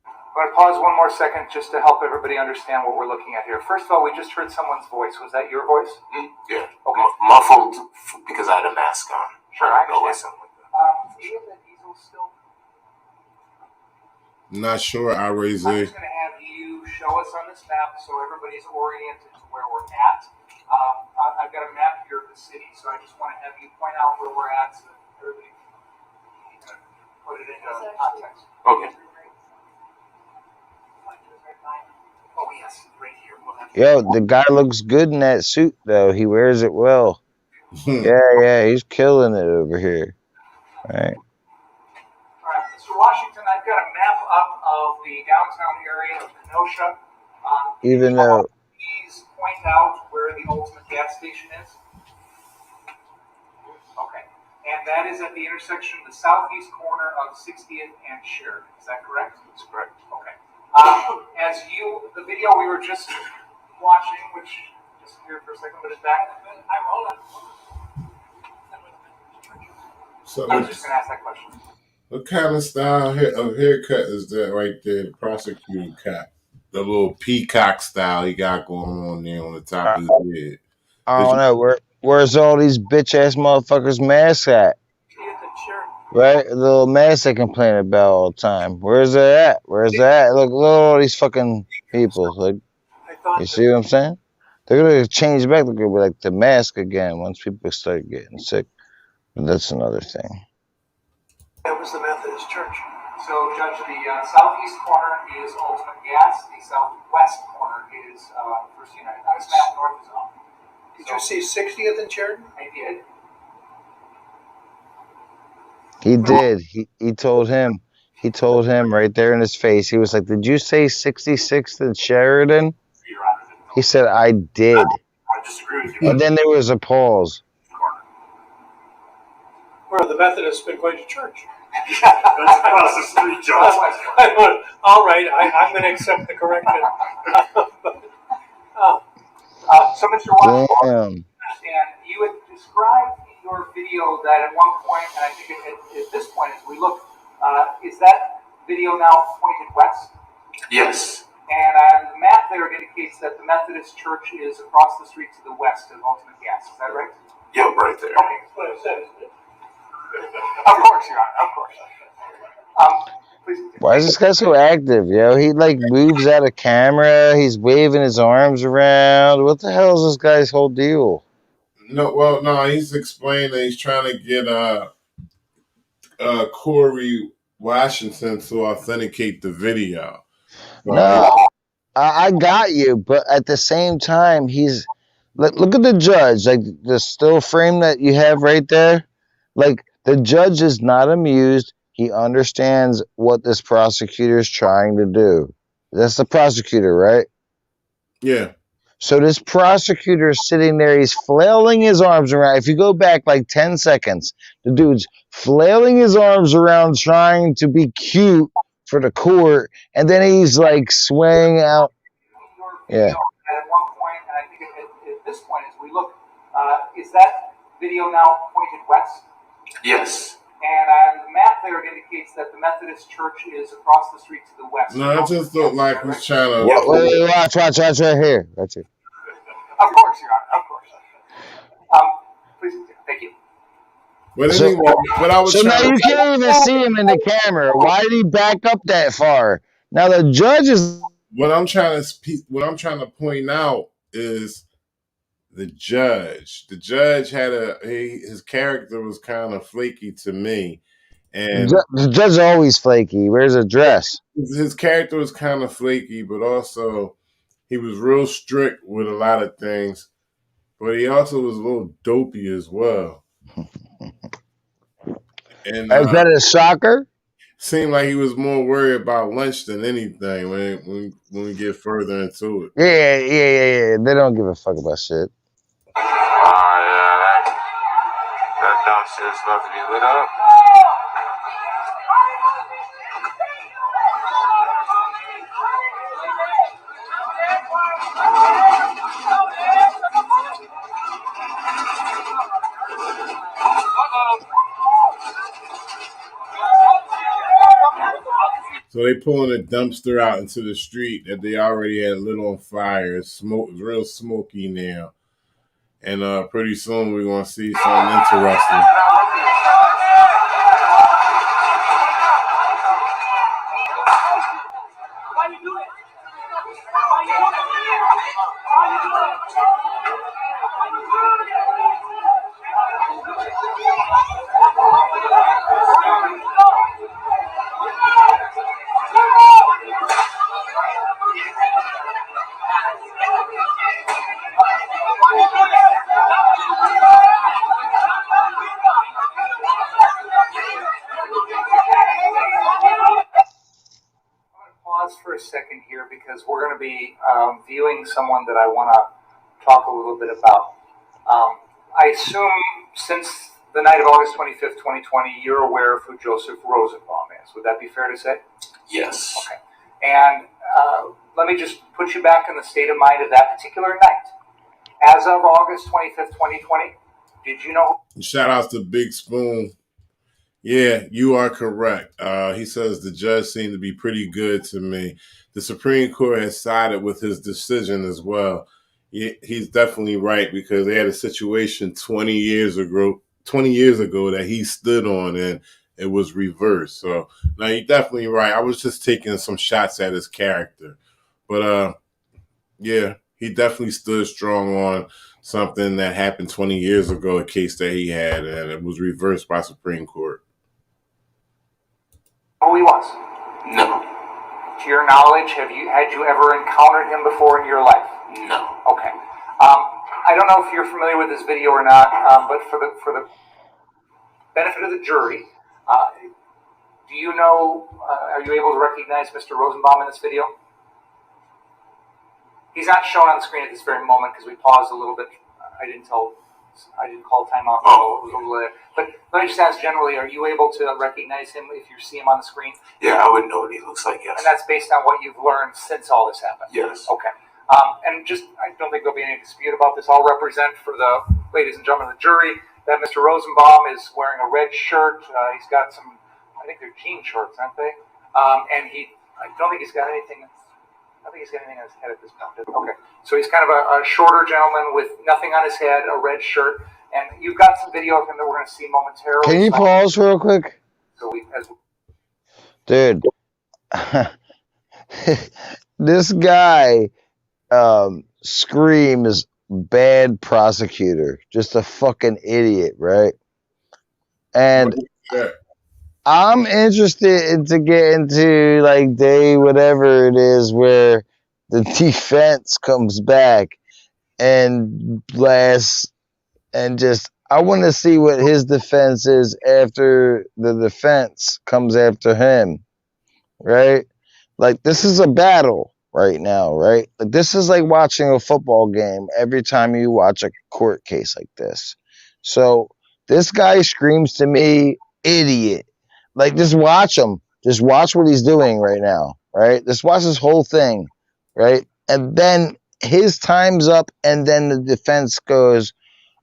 I'm going to pause one more second just to help everybody understand what we're looking at here. First of all, we just heard someone's voice. Was that your voice? Yeah. Okay. Muffled because I had a mask on. Sure, I Go understand. with something like that. Do you have that easel still? not sure. I raise I'm it. just going to have you show us on this map so everybody's oriented to where we're at. I've got a map here of the city, so I just want to have you point out where we're at so that everybody can put it into context. Okay. Oh, yes, right here. We'll have Yo, the guy looks good in that suit, though. He wears it well. Yeah, he's killing it over here. Right. All right, Mr. Washington, I've got a map up of the downtown area of Kenosha. Even though. Please point out where the ultimate gas station is. Okay. And that is at the intersection of the southeast corner of 60th and Sheridan. Is that correct? That's correct. Okay. The video we were just watching, which just here for a second, but it's back. I'm rolling. So I was just going to ask that question. what kind of style of haircut is that right there? The prosecutor cut. The little peacock style he got going on there on the top of his head. I don't know. Where's all these bitch ass motherfuckers masks at? Right? The little masks they complain about all the time. Where's that at? Where's that at? Look at all these fucking people. Like, you see what I'm saying? They're gonna change back. They're gonna be like the mask again once people start getting sick. But that's another thing. That was the Methodist Church. So, Judge, the southeast corner is Ultimate Gas. The southwest corner is First United. This map north is off. Did you see 60th and Sheridan? I did. He did. He told him. He told him right there in his face. He was like, "Did you say 66th and Sheridan?" He said, "I did." I disagree with you. And then there was a pause. Where the Methodists been going to church. That's across the street, Joe. All right, I'm going to accept the correction. So, Mr. Washington, Damn. and you had described in your video that at one point, and I think at this point, as we look, is that video now pointed west? Yes. And on the map there, it indicates that the Methodist Church is across the street to the west of Ultimate Gas. Is that right? Yep, right there. Okay, that's what it says. Of course, Your Honor, of course. Please. Why is this guy so active, yo? He like moves out of camera. He's waving his arms around. What the hell is this guy's whole deal? No, he's explaining that he's trying to get Koerri Washington to authenticate the video. No, I got you, but at the same time, he's look at the judge, like the still frame that you have right there. Like the judge is not amused. He understands what this prosecutor is trying to do. That's the prosecutor, right? Yeah. So this prosecutor is sitting there, he's flailing his arms around. If you go back like 10 seconds, the dude's flailing his arms around trying to be cute for the court, and then he's like swaying out. Yeah. At one point, and I think at this point, as we look, is that video now pointed west? Yes. And on the map there, it indicates that the Methodist Church is across the street to the west. No, it just looked like he's trying to. Wait, watch right here. Right here. Of course, Your Honor, of course. Please, thank you. But anyway, what I was So now trying you can't even see him in the camera. Why did he back up that far? Now the judge is. What I'm trying to point out is the judge. The judge had his character was kind of flaky to me, and The judge is always flaky. He wears a dress. His character was kind of flaky, but also he was real strict with a lot of things. But he also was a little dopey as well. And Is that a shocker? Seemed like he was more worried about lunch than anything when we get further into it. Yeah. They don't give a fuck about shit. That dumb shit's about to be lit up. So they pulling a dumpster out into the street that they already had lit on fire. It's real smoky now. And pretty soon we're going to see something interesting. For a second here because we're going to be viewing someone that I want to talk a little bit about. I assume since the night of August 25th, 2020, you're aware of who Joseph Rosenbaum is. Would that be fair to say? Yes. Okay. And let me just put you back in the state of mind of that particular night. As of August 25th, 2020, did you know? Shout out to Big Spoon. Yeah, you are correct. He says the judge seemed to be pretty good to me. The Supreme Court has sided with his decision as well. He's definitely right because they had a situation 20 years ago that he stood on and it was reversed. So now you're definitely right. I was just taking some shots at his character. But yeah, he definitely stood strong on something that happened 20 years ago, a case that he had, and it was reversed by Supreme Court. Who he was? No. To your knowledge, had you ever encountered him before in your life? No. Okay. I don't know if you're familiar with this video or not, but for the benefit of the jury, do you know? Are you able to recognize Mr. Rosenbaum in this video? He's not shown on the screen at this very moment because we paused a little bit. I didn't call time off. But let me just ask generally, are you able to recognize him if you see him on the screen? Yeah, I would know what he looks like, yes. And that's based on what you've learned since all this happened? Yes. Okay. And just, I don't think there'll be any dispute about this. I'll represent for the ladies and gentlemen of the jury that Mr. Rosenbaum is wearing a red shirt. He's got some, I think they're jean shorts, aren't they? And I don't think he's got anything. I don't think he's got anything on his head at this point. Okay. So he's kind of a shorter gentleman with nothing on his head, a red shirt. And you've got some video of him that we're going to see momentarily. Can you pause real quick? So Dude, this guy screams bad prosecutor, just a fucking idiot, right? And I'm interested to get into like day whatever it is where the defense comes back and blasts and just I want to see what his defense is after the defense comes after him, right? Like this is a battle right now, right? Like this is like watching a football game every time you watch a court case like this. So this guy screams to me, idiot. Like just watch him. Just watch what he's doing right now, right? Just watch this whole thing, right? And then his time's up, and then the defense goes,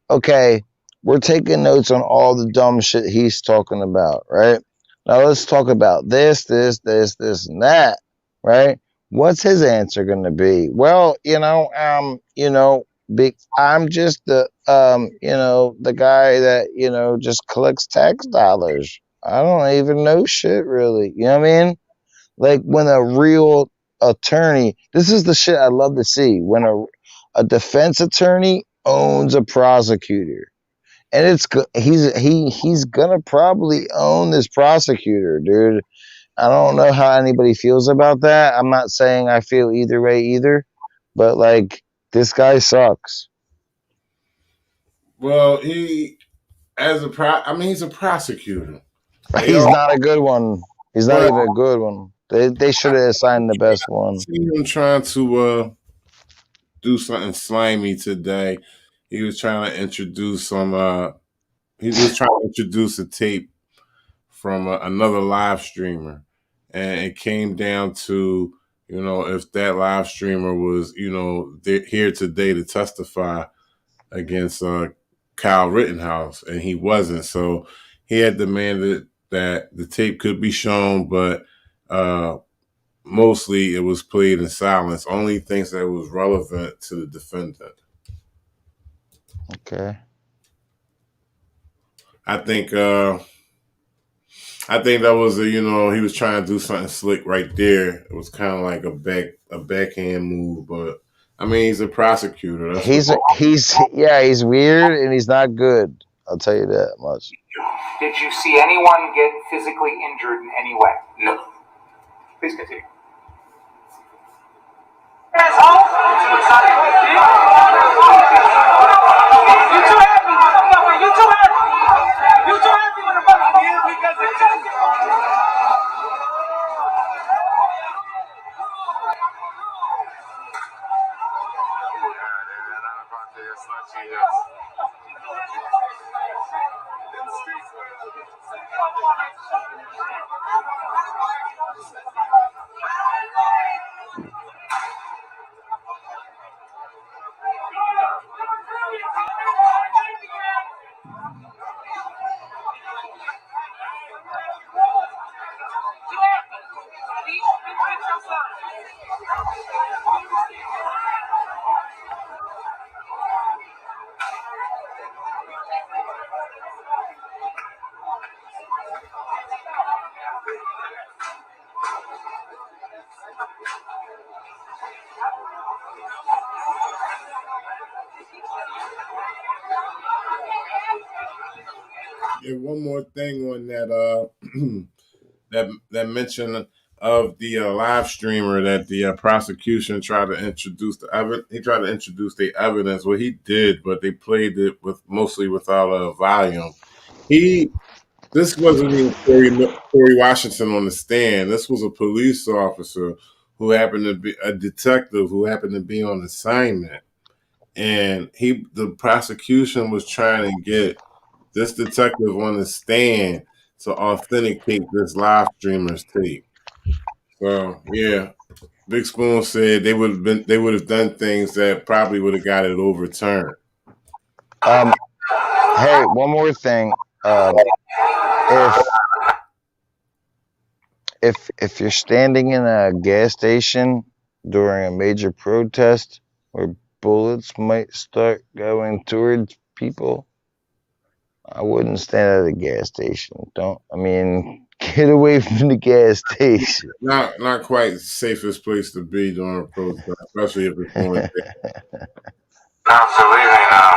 okay, we're taking notes on all the dumb shit he's talking about, right? Now let's talk about this, and that, right? What's his answer going to be? Well, I'm just the guy that, just collects tax dollars. I don't even know shit really. You know what I mean? Like when a real attorney, this is the shit I love to see when a defense attorney owns a prosecutor. And he's gonna probably own this prosecutor, dude. I don't know how anybody feels about that. I'm not saying I feel either way either, but like this guy sucks. Well, he's a prosecutor. They He's all, not a good one. He's not but even a good one. They should have assigned the best one. I see him trying to do something slimy today. He was trying to introduce some. He was trying to introduce a tape from another live streamer, and it came down to if that live streamer was here today to testify against Kyle Rittenhouse, and he wasn't. So he had demanded that the tape could be shown, but mostly it was played in silence. Only things that was relevant to the defendant. Okay. I think that was he was trying to do something slick right there. It was kind of like a backhand move, but I mean he's a prosecutor. That's what He's weird and he's not good. I'll tell you that much. Did you see anyone get physically injured in any way? No. Please continue. Yeah, one more thing on that that mention of the live streamer that the prosecution tried to introduce the evidence. He tried to introduce the evidence. Well, he did, but they played it with mostly without a volume. This wasn't even Koerri Washington on the stand. This was a police officer who happened to be a detective who happened to be on assignment, and the prosecution was trying to get this detective on the stand to authenticate this live streamer's tape. So yeah, Big Spoon said they would have done things that probably would have got it overturned. Hey, one more thing. If you're standing in a gas station during a major protest where bullets might start going towards people, I wouldn't stand at a gas station. Get away from the gas station. Not quite the safest place to be during a protest, especially if it's going down. Absolutely not.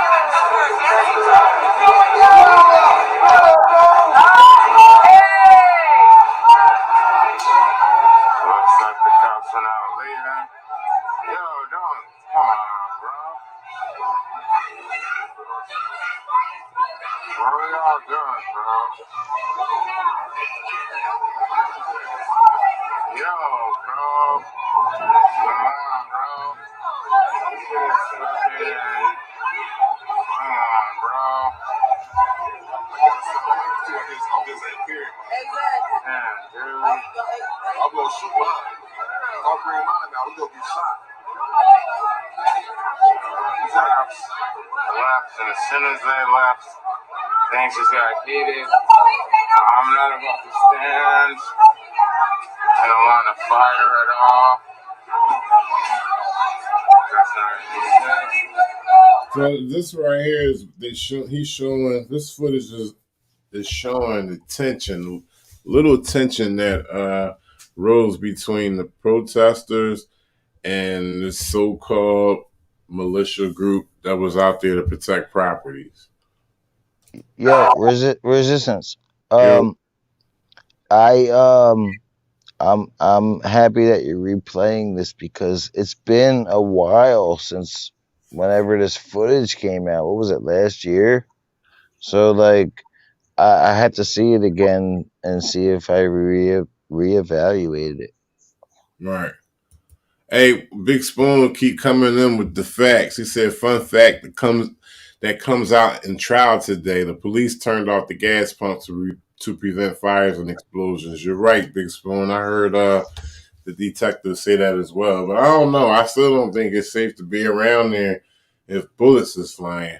Looks like the cops are now leaving. Yo, don't. Come on, bro. What are y'all doing, bro? Yo, bro. Come on, bro. Come on, bro. Yeah, dude. cops left, and as soon as they left, things just got heated. I'm not about to stand in a line of fire at all. So this right here is he's showing this footage is showing the tension, little tension that rose between the protesters and this so-called militia group that was out there to protect properties. Yo, resistance. Yo. I'm happy that you're replaying this because it's been a while since whenever this footage came out. What was it, last year? So like I had to see it again and see if I reevaluated it. Right. Hey, Big Spoon will keep coming in with the facts. He said, "Fun fact that comes out in trial today: the police turned off the gas pump to prevent fires and explosions." You're right, Big Spoon. I heard the detective say that as well, but I don't know. I still don't think it's safe to be around there if bullets is flying.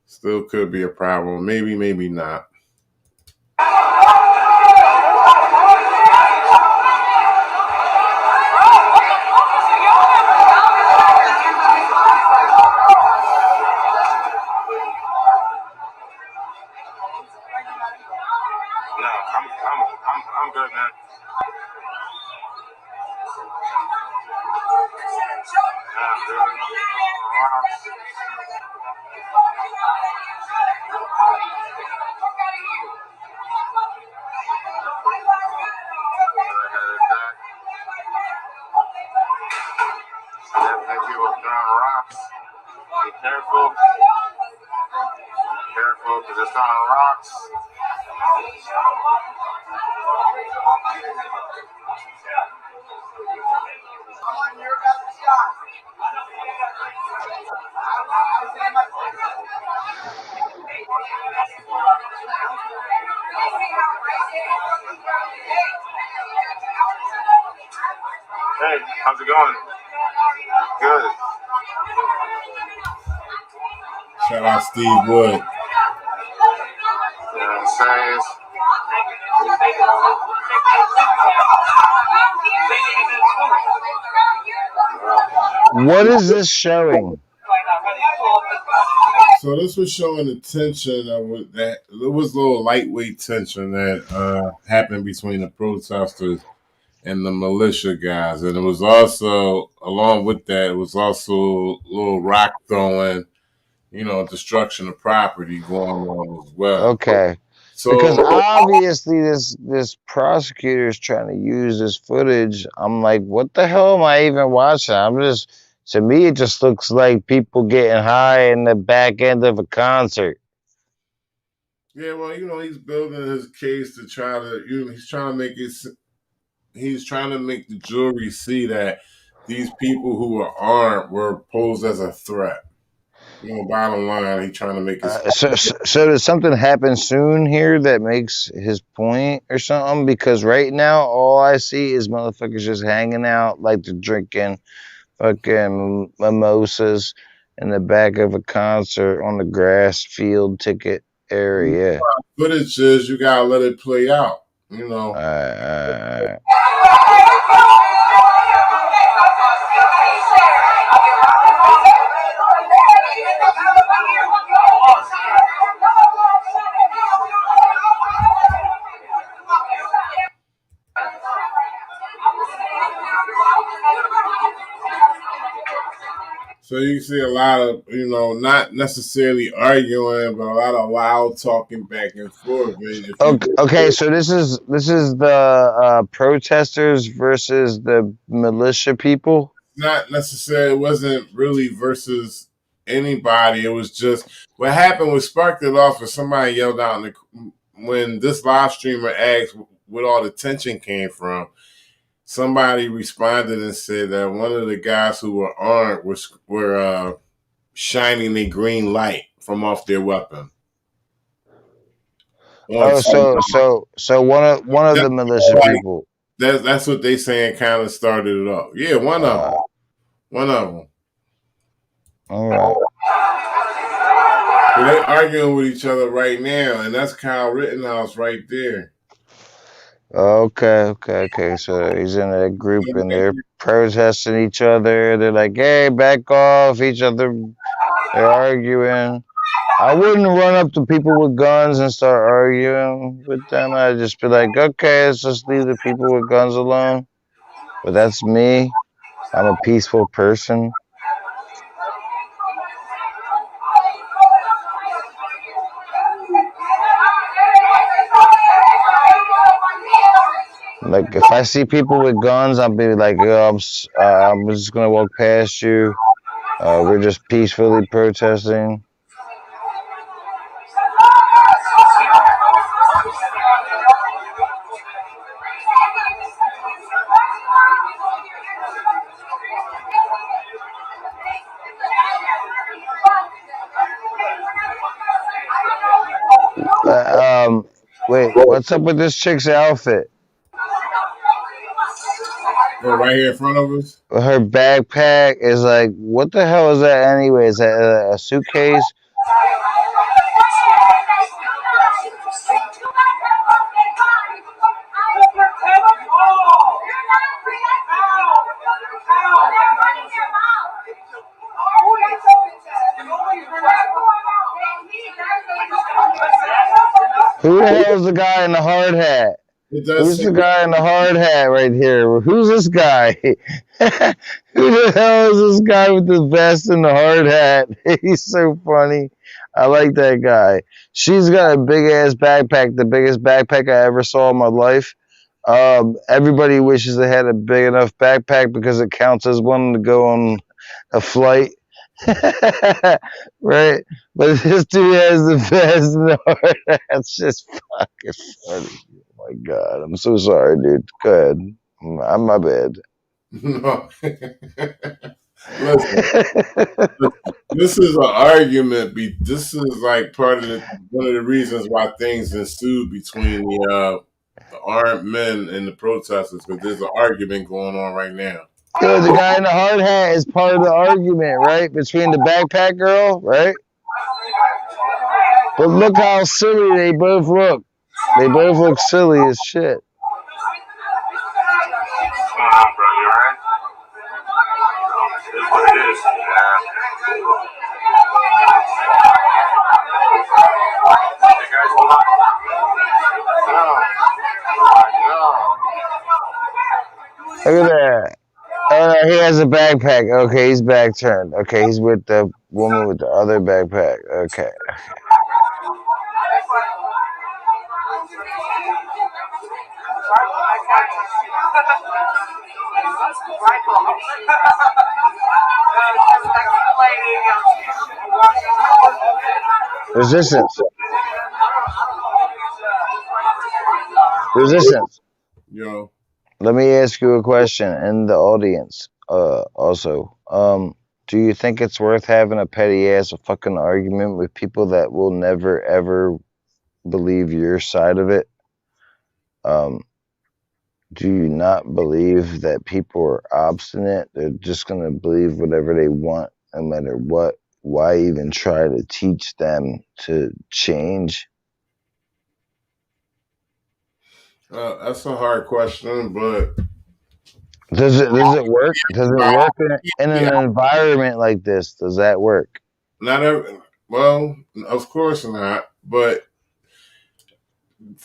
Still could be a problem. Maybe, maybe not. No, I'm good, man. People throwing rocks. Be careful. Be careful because they're throwing rocks. Hey, how's it going? Good. Shout out Steve Wood. You know what I'm saying? What is this showing? So this was showing the tension of that. There was a little lightweight tension that happened between the protesters and the militia guys, and it was also along with that, it was also a little rock throwing, destruction of property going on as well. Okay. Because So obviously this prosecutor is trying to use this footage. I'm like, what the hell am I even watching? To me, it just looks like people getting high in the back end of a concert. yeah, well, he's building his case to try to, he's trying to make the jury see that these people who were armed were posed as a threat. Bottom line, he's trying to make it. So does something happen soon here that makes his point or something? Because right now, all I see is motherfuckers just hanging out like they're drinking fucking mimosas in the back of a concert on the grass field ticket area. Footage is you gotta let it play out. So you see a lot of, not necessarily arguing, but a lot of loud talking back and forth. Okay, so this is the protesters versus the militia people. Not necessarily. It wasn't really versus anybody. It was just what happened was sparked it off, and somebody yelled out when this live streamer asked what all the tension came from. Somebody responded and said that one of the guys who were armed were shining a green light from off their weapon. So one of the militia people. That's what they saying kind of started it off. Yeah, one of them. All right. they arguing with each other right now, and that's Kyle Rittenhouse right there. Okay. So he's in a group and they're protesting each other. They're like, "Hey, back off!" Each other. They're arguing. I wouldn't run up to people with guns and start arguing with them. I'd just be like, "Okay, let's just leave the people with guns alone." But that's me. I'm a peaceful person. Like if I see people with guns, I'll be like, "Yo, I'm just gonna walk past you. We're just peacefully protesting." Wait, what's up with this chick's outfit? Oh, right here in front of us. Her backpack is like, what the hell is that anyway? Is that a suitcase? Who the hell is the guy in the hard hat? It does Who's say the guy in the hard hat right here? Who's this guy? Who the hell is this guy with the vest and the hard hat? He's so funny. I like that guy. She's got a big ass backpack, the biggest backpack I ever saw in my life. Everybody wishes they had a big enough backpack because it counts as one to go on a flight. Right? But this dude has the vest and the hard hat. It's just fucking funny. Oh my god, I'm so sorry, dude. Go ahead. I'm my bad. no. Listen, this is an argument. This is like part of one of the reasons why things ensued between the armed men and the protesters, because there's an argument going on right now. Yo, the guy in the hard hat is part of the argument, right? Between the backpack girl, right? But look how silly they both look. They both look silly as shit. Look at that. Oh, no, he has a backpack. Okay, he's back turned. Okay, he's with the woman with the other backpack. Okay. Resistance. Resistance. Yo. Let me ask you a question in the audience. Also, do you think it's worth having a petty ass fucking argument with people that will never ever believe your side of it? Do you not believe that people are obstinate? They're just gonna believe whatever they want, no matter what. Why even try to teach them to change? That's a hard question, but Does it work? Does it work in yeah, an environment like this? Does that work? not every. Well, of course not. But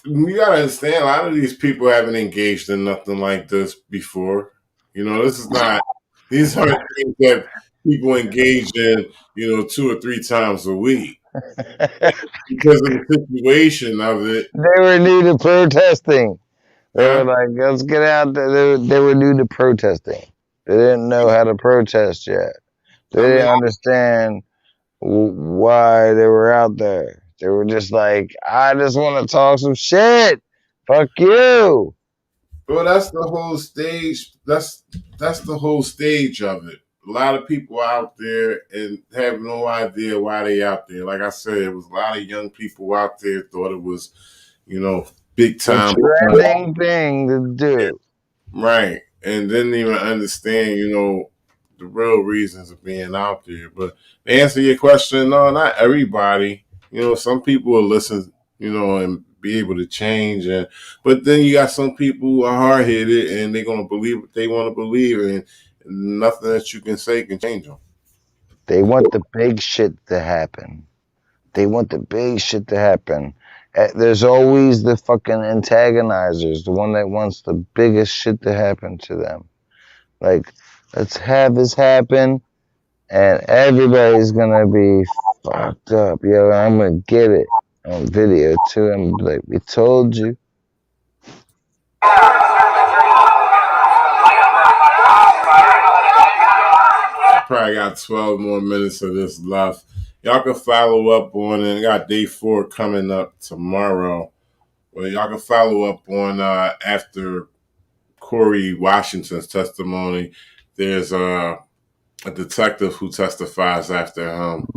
you gotta understand, a lot of these people haven't engaged in nothing like this before. You know, this is not. These aren't things that people engage in. 2 or 3 times a week because of the situation of it. They were new to protesting. They were Huh? like, let's get out there. They were new to protesting. They didn't know how to protest yet. They I mean, didn't understand why they were out there. They were just like, I just want to talk some shit. Fuck you. well, that's the whole stage. That's the whole stage of it. A lot of people out there and have no idea why they out there. Like I said, it was a lot of young people out there thought it was, big A time. trending thing to do. Right. And didn't even understand, the real reasons of being out there. But to answer your question, no, not everybody. some people will listen, and be able to change, but then you got some people who are hard headed and they're gonna believe what they want to believe, and nothing that you can say can change them. They want the big shit to happen. They want the big shit to happen. There's always the fucking antagonizers, the one that wants the biggest shit to happen to them. Like, let's have this happen, and everybody's gonna be fucked up, yo. And I'm gonna get it on video too. I'm like, we told you. I probably got 12 more minutes of this left. Y'all can follow up on it. I got day 4 coming up tomorrow. Well, y'all can follow up on after Koerri Washington's testimony. There's a detective who testifies after him.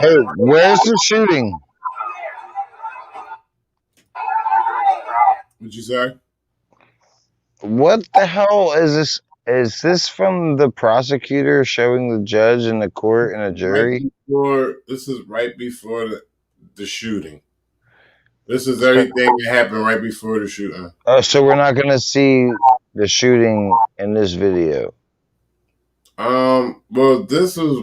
Hey, where's the shooting? What'd you say? What the hell is this? Is this from the prosecutor showing the judge and the court and a jury? This is right before the shooting. This is everything that happened right before the shooting. Oh, so we're not gonna see the shooting in this video. Well, this is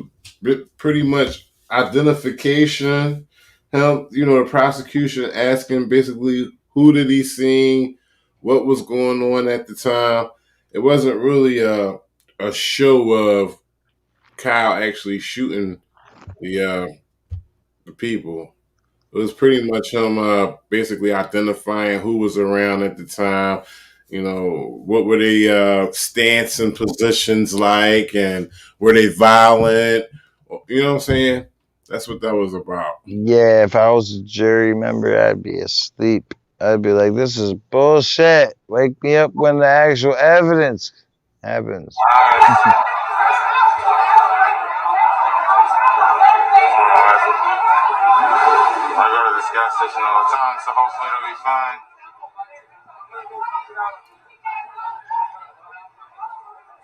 pretty much identification. Him, the prosecution asking basically who did he see, what was going on at the time. It wasn't really a show of Kyle actually shooting the people. It was pretty much him basically identifying who was around at the time. What were they stance and positions like, and were they violent? You know what I'm saying? That's what that was about. Yeah, if I was a jury member, I'd be asleep. I'd be like, this is bullshit. Wake me up when the actual evidence happens. I go to this gas station all the time, so hopefully it'll be fine.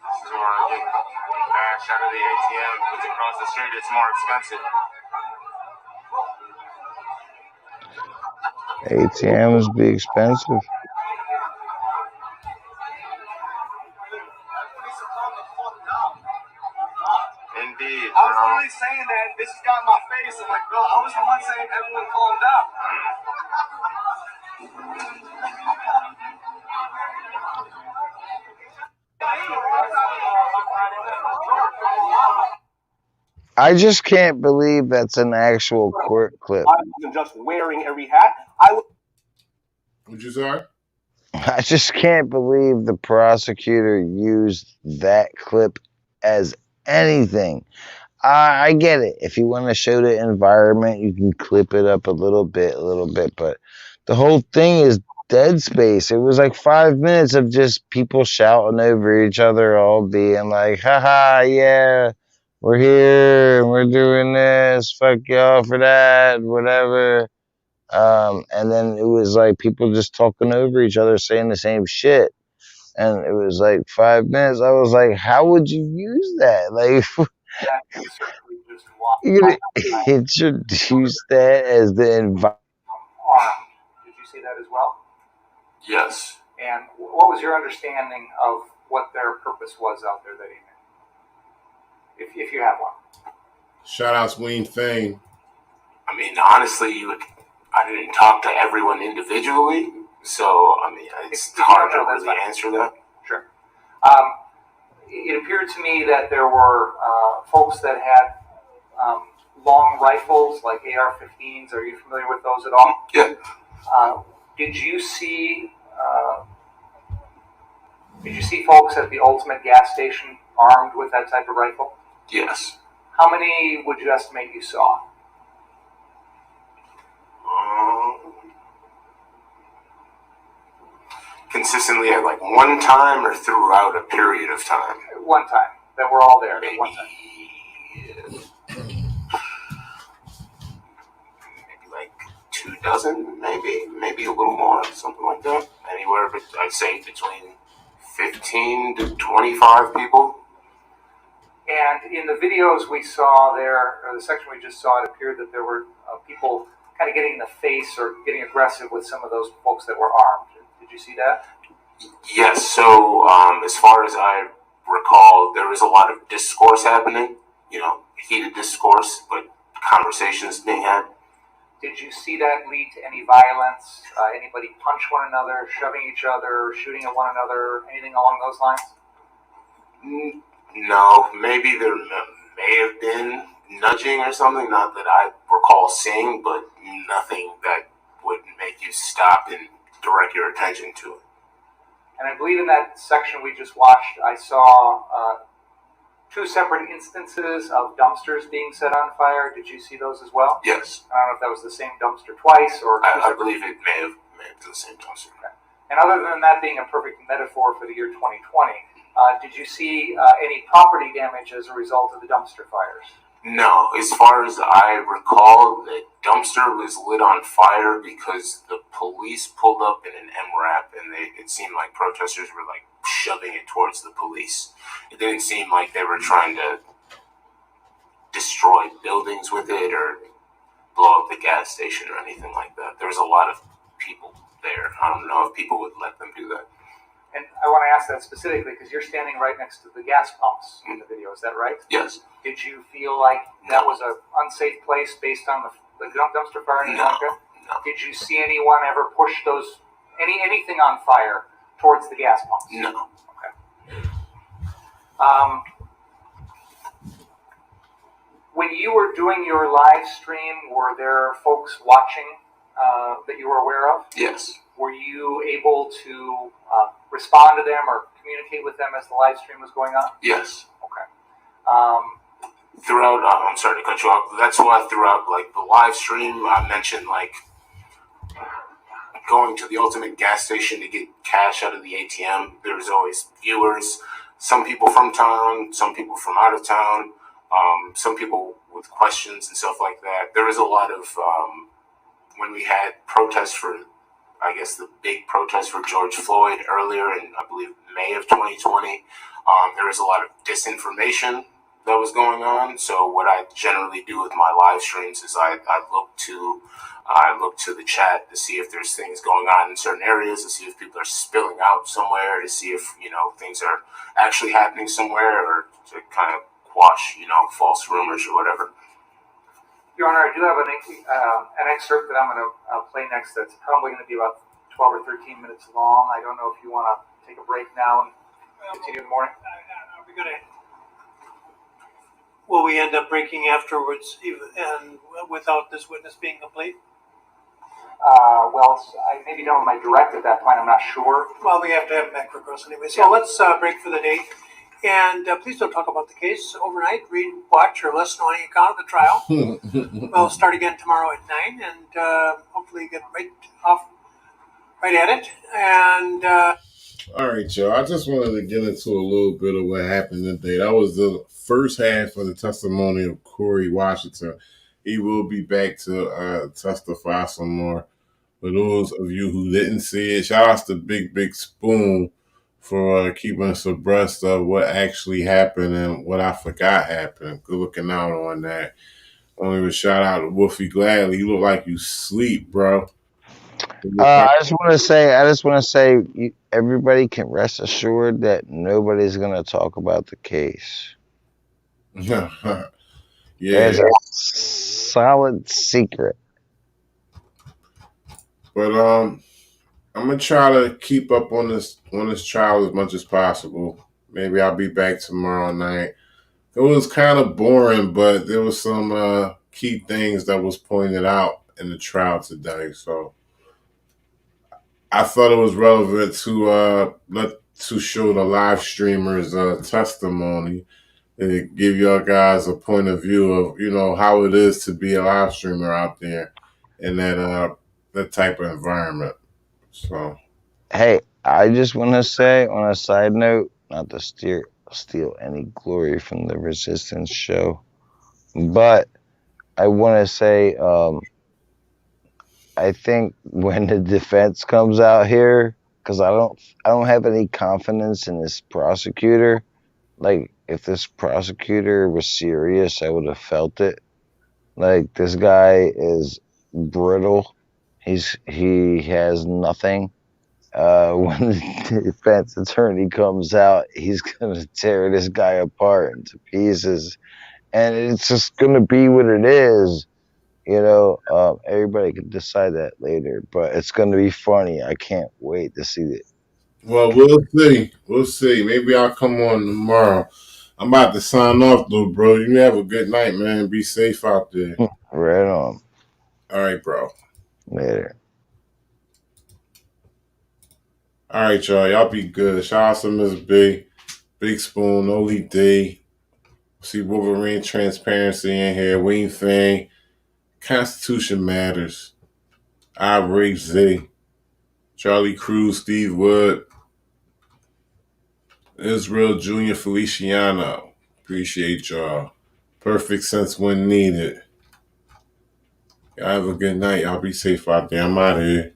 This is where I get cash out of the ATM, because across the street it's more expensive. ATMs be expensive. Indeed. I was literally saying that, and bitches got in my face. I'm like, bro, I was the one saying everyone calm down. I just can't believe that's an actual court clip. I wasn't just wearing every hat. What'd you say? I just can't believe the prosecutor used that clip as anything. I get it. If you want to show the environment, you can clip it up a little bit, but the whole thing is dead space. It was like 5 minutes of just people shouting over each other, all being like, haha, yeah, we're here, and we're doing this, fuck y'all for that, whatever. And then it was like people just talking over each other, saying the same shit. And it was like 5 minutes. I was like, how would you use that? Like, you're gonna introduce that as the environment. Did you see that as well? Yes. And what was your understanding of what their purpose was out there that evening? If you have one. Shout out Sween Fame. I mean, honestly, I didn't talk to everyone individually, so I mean, it's hard to really answer that. Sure. It appeared to me that there were folks that had long rifles like AR-15s. Are you familiar with those at all? Yeah. Did you see folks at the Ultimate gas station armed with that type of rifle? Yes. How many would you estimate you saw? Consistently at like one time or throughout a period of time? One time. That we're all there. Maybe, One time. maybe like 24, maybe a little more, something like that. Anywhere, but I'd say between 15 to 25 people. And in the videos we saw there, or the section we just saw, it appeared that there were people kind of getting in the face or getting aggressive with some of those folks that were armed. Did you see that? Yes, so as far as I recall, there was a lot of discourse happening, heated discourse, but conversations being had. Did you see that lead to any violence? Anybody punch one another, shoving each other, shooting at one another, anything along those lines? No, maybe there may have been nudging or something, not that I recall seeing, but nothing that would make you stop and direct your attention to it. And I believe in that section we just watched, I saw two separate instances of dumpsters being set on fire. Did you see those as well? Yes. I don't know if that was the same dumpster twice or... I believe it may have been the same dumpster. Okay. And other than that being a perfect metaphor for the year 2020, did you see any property damage as a result of the dumpster fires? No. As far as I recall, the dumpster was lit on fire because the police pulled up in an MRAP, and it seemed like protesters were like shoving it towards the police. It didn't seem like they were trying to destroy buildings with it or blow up the gas station or anything like that. There was a lot of people there. I don't know if people would let them do that. And I want to ask that specifically because you're standing right next to the gas pumps in the video. Is that right? Yes. Did you feel like that was an unsafe place based on the dumpster fire in America? No. Did you see anyone ever push anything on fire towards the gas pumps? No. Okay. When you were doing your live stream, were there folks watching that you were aware of? Yes. Were you able to respond to them or communicate with them as the live stream was going on? Yes. Okay. Throughout, I'm sorry to cut you off. That's why throughout like the live stream, I mentioned like going to the Ultimate gas station to get cash out of the ATM. There was always viewers, some people from town, some people from out of town, some people with questions and stuff like that. There was a lot of when we had protests for, I guess, the big protest for George Floyd earlier in, I believe, May of 2020. There was a lot of disinformation that was going on. So what I generally do with my live streams is I look to the chat to see if there's things going on in certain areas, to see if people are spilling out somewhere, to see if things are actually happening somewhere, or to kind of quash false rumors or whatever. Your Honor, I do have an excerpt that I'm going to play next that's probably going to be about 12 or 13 minutes long. I don't know if you want to take a break now and continue in the morning. Are we going to... Will we end up breaking afterwards, and without this witness being complete? Well, I may be done with my direct at that point. I'm not sure. Well, we have to have him back for cross anyway. So let's break for the day. And please don't talk about the case overnight. Read, watch, or listen to any account of the trial. We'll start again tomorrow at 9, and hopefully get right at it. And all right, y'all. I just wanted to get into a little bit of what happened today. That was the first half of the testimony of Koerri Washington. He will be back to testify some more. For those of you who didn't see it, shout out to Big Spoon for keeping us abreast of what actually happened and what I forgot happened. Good looking out on that. Only a shout out to Wolfie Gladly. You look like you sleep, bro. I just want to say, everybody can rest assured that nobody's going to talk about the case. Yeah. It's a solid secret. But I'm gonna try to keep up on this trial as much as possible. Maybe I'll be back tomorrow night. It was kind of boring, but there was some key things that was pointed out in the trial today. So I thought it was relevant to show the live streamers testimony and give y'all guys a point of view of how it is to be a live streamer out there in that type of environment. So Hey, I just want to say on a side note, not to steal any glory from the Resistance show, but I want to say, I think when the defense comes out here, because I don't have any confidence in this prosecutor. Like, if this prosecutor was serious, I would have felt it. Like, this guy is brittle. He has nothing. When the defense attorney comes out, he's gonna tear this guy apart into pieces, and it's just gonna be what it is. Everybody can decide that later, but it's gonna be funny. I can't wait to see it. well, we'll see. We'll see. Maybe I'll come on tomorrow. I'm about to sign off though, bro. You have a good night, man. Be safe out there. Right on. All right, bro. Later. All right, y'all. Y'all be good. Shout out to Miss B, Big Spoon, Oli D. See Wolverine Transparency in here. Wing Fang. Constitution Matters. Ray Z. Charlie Cruz, Steve Wood. Israel Jr. Feliciano. Appreciate y'all. Perfect sense when needed. Y'all have a good night. Y'all be safe out there. I'm out of here.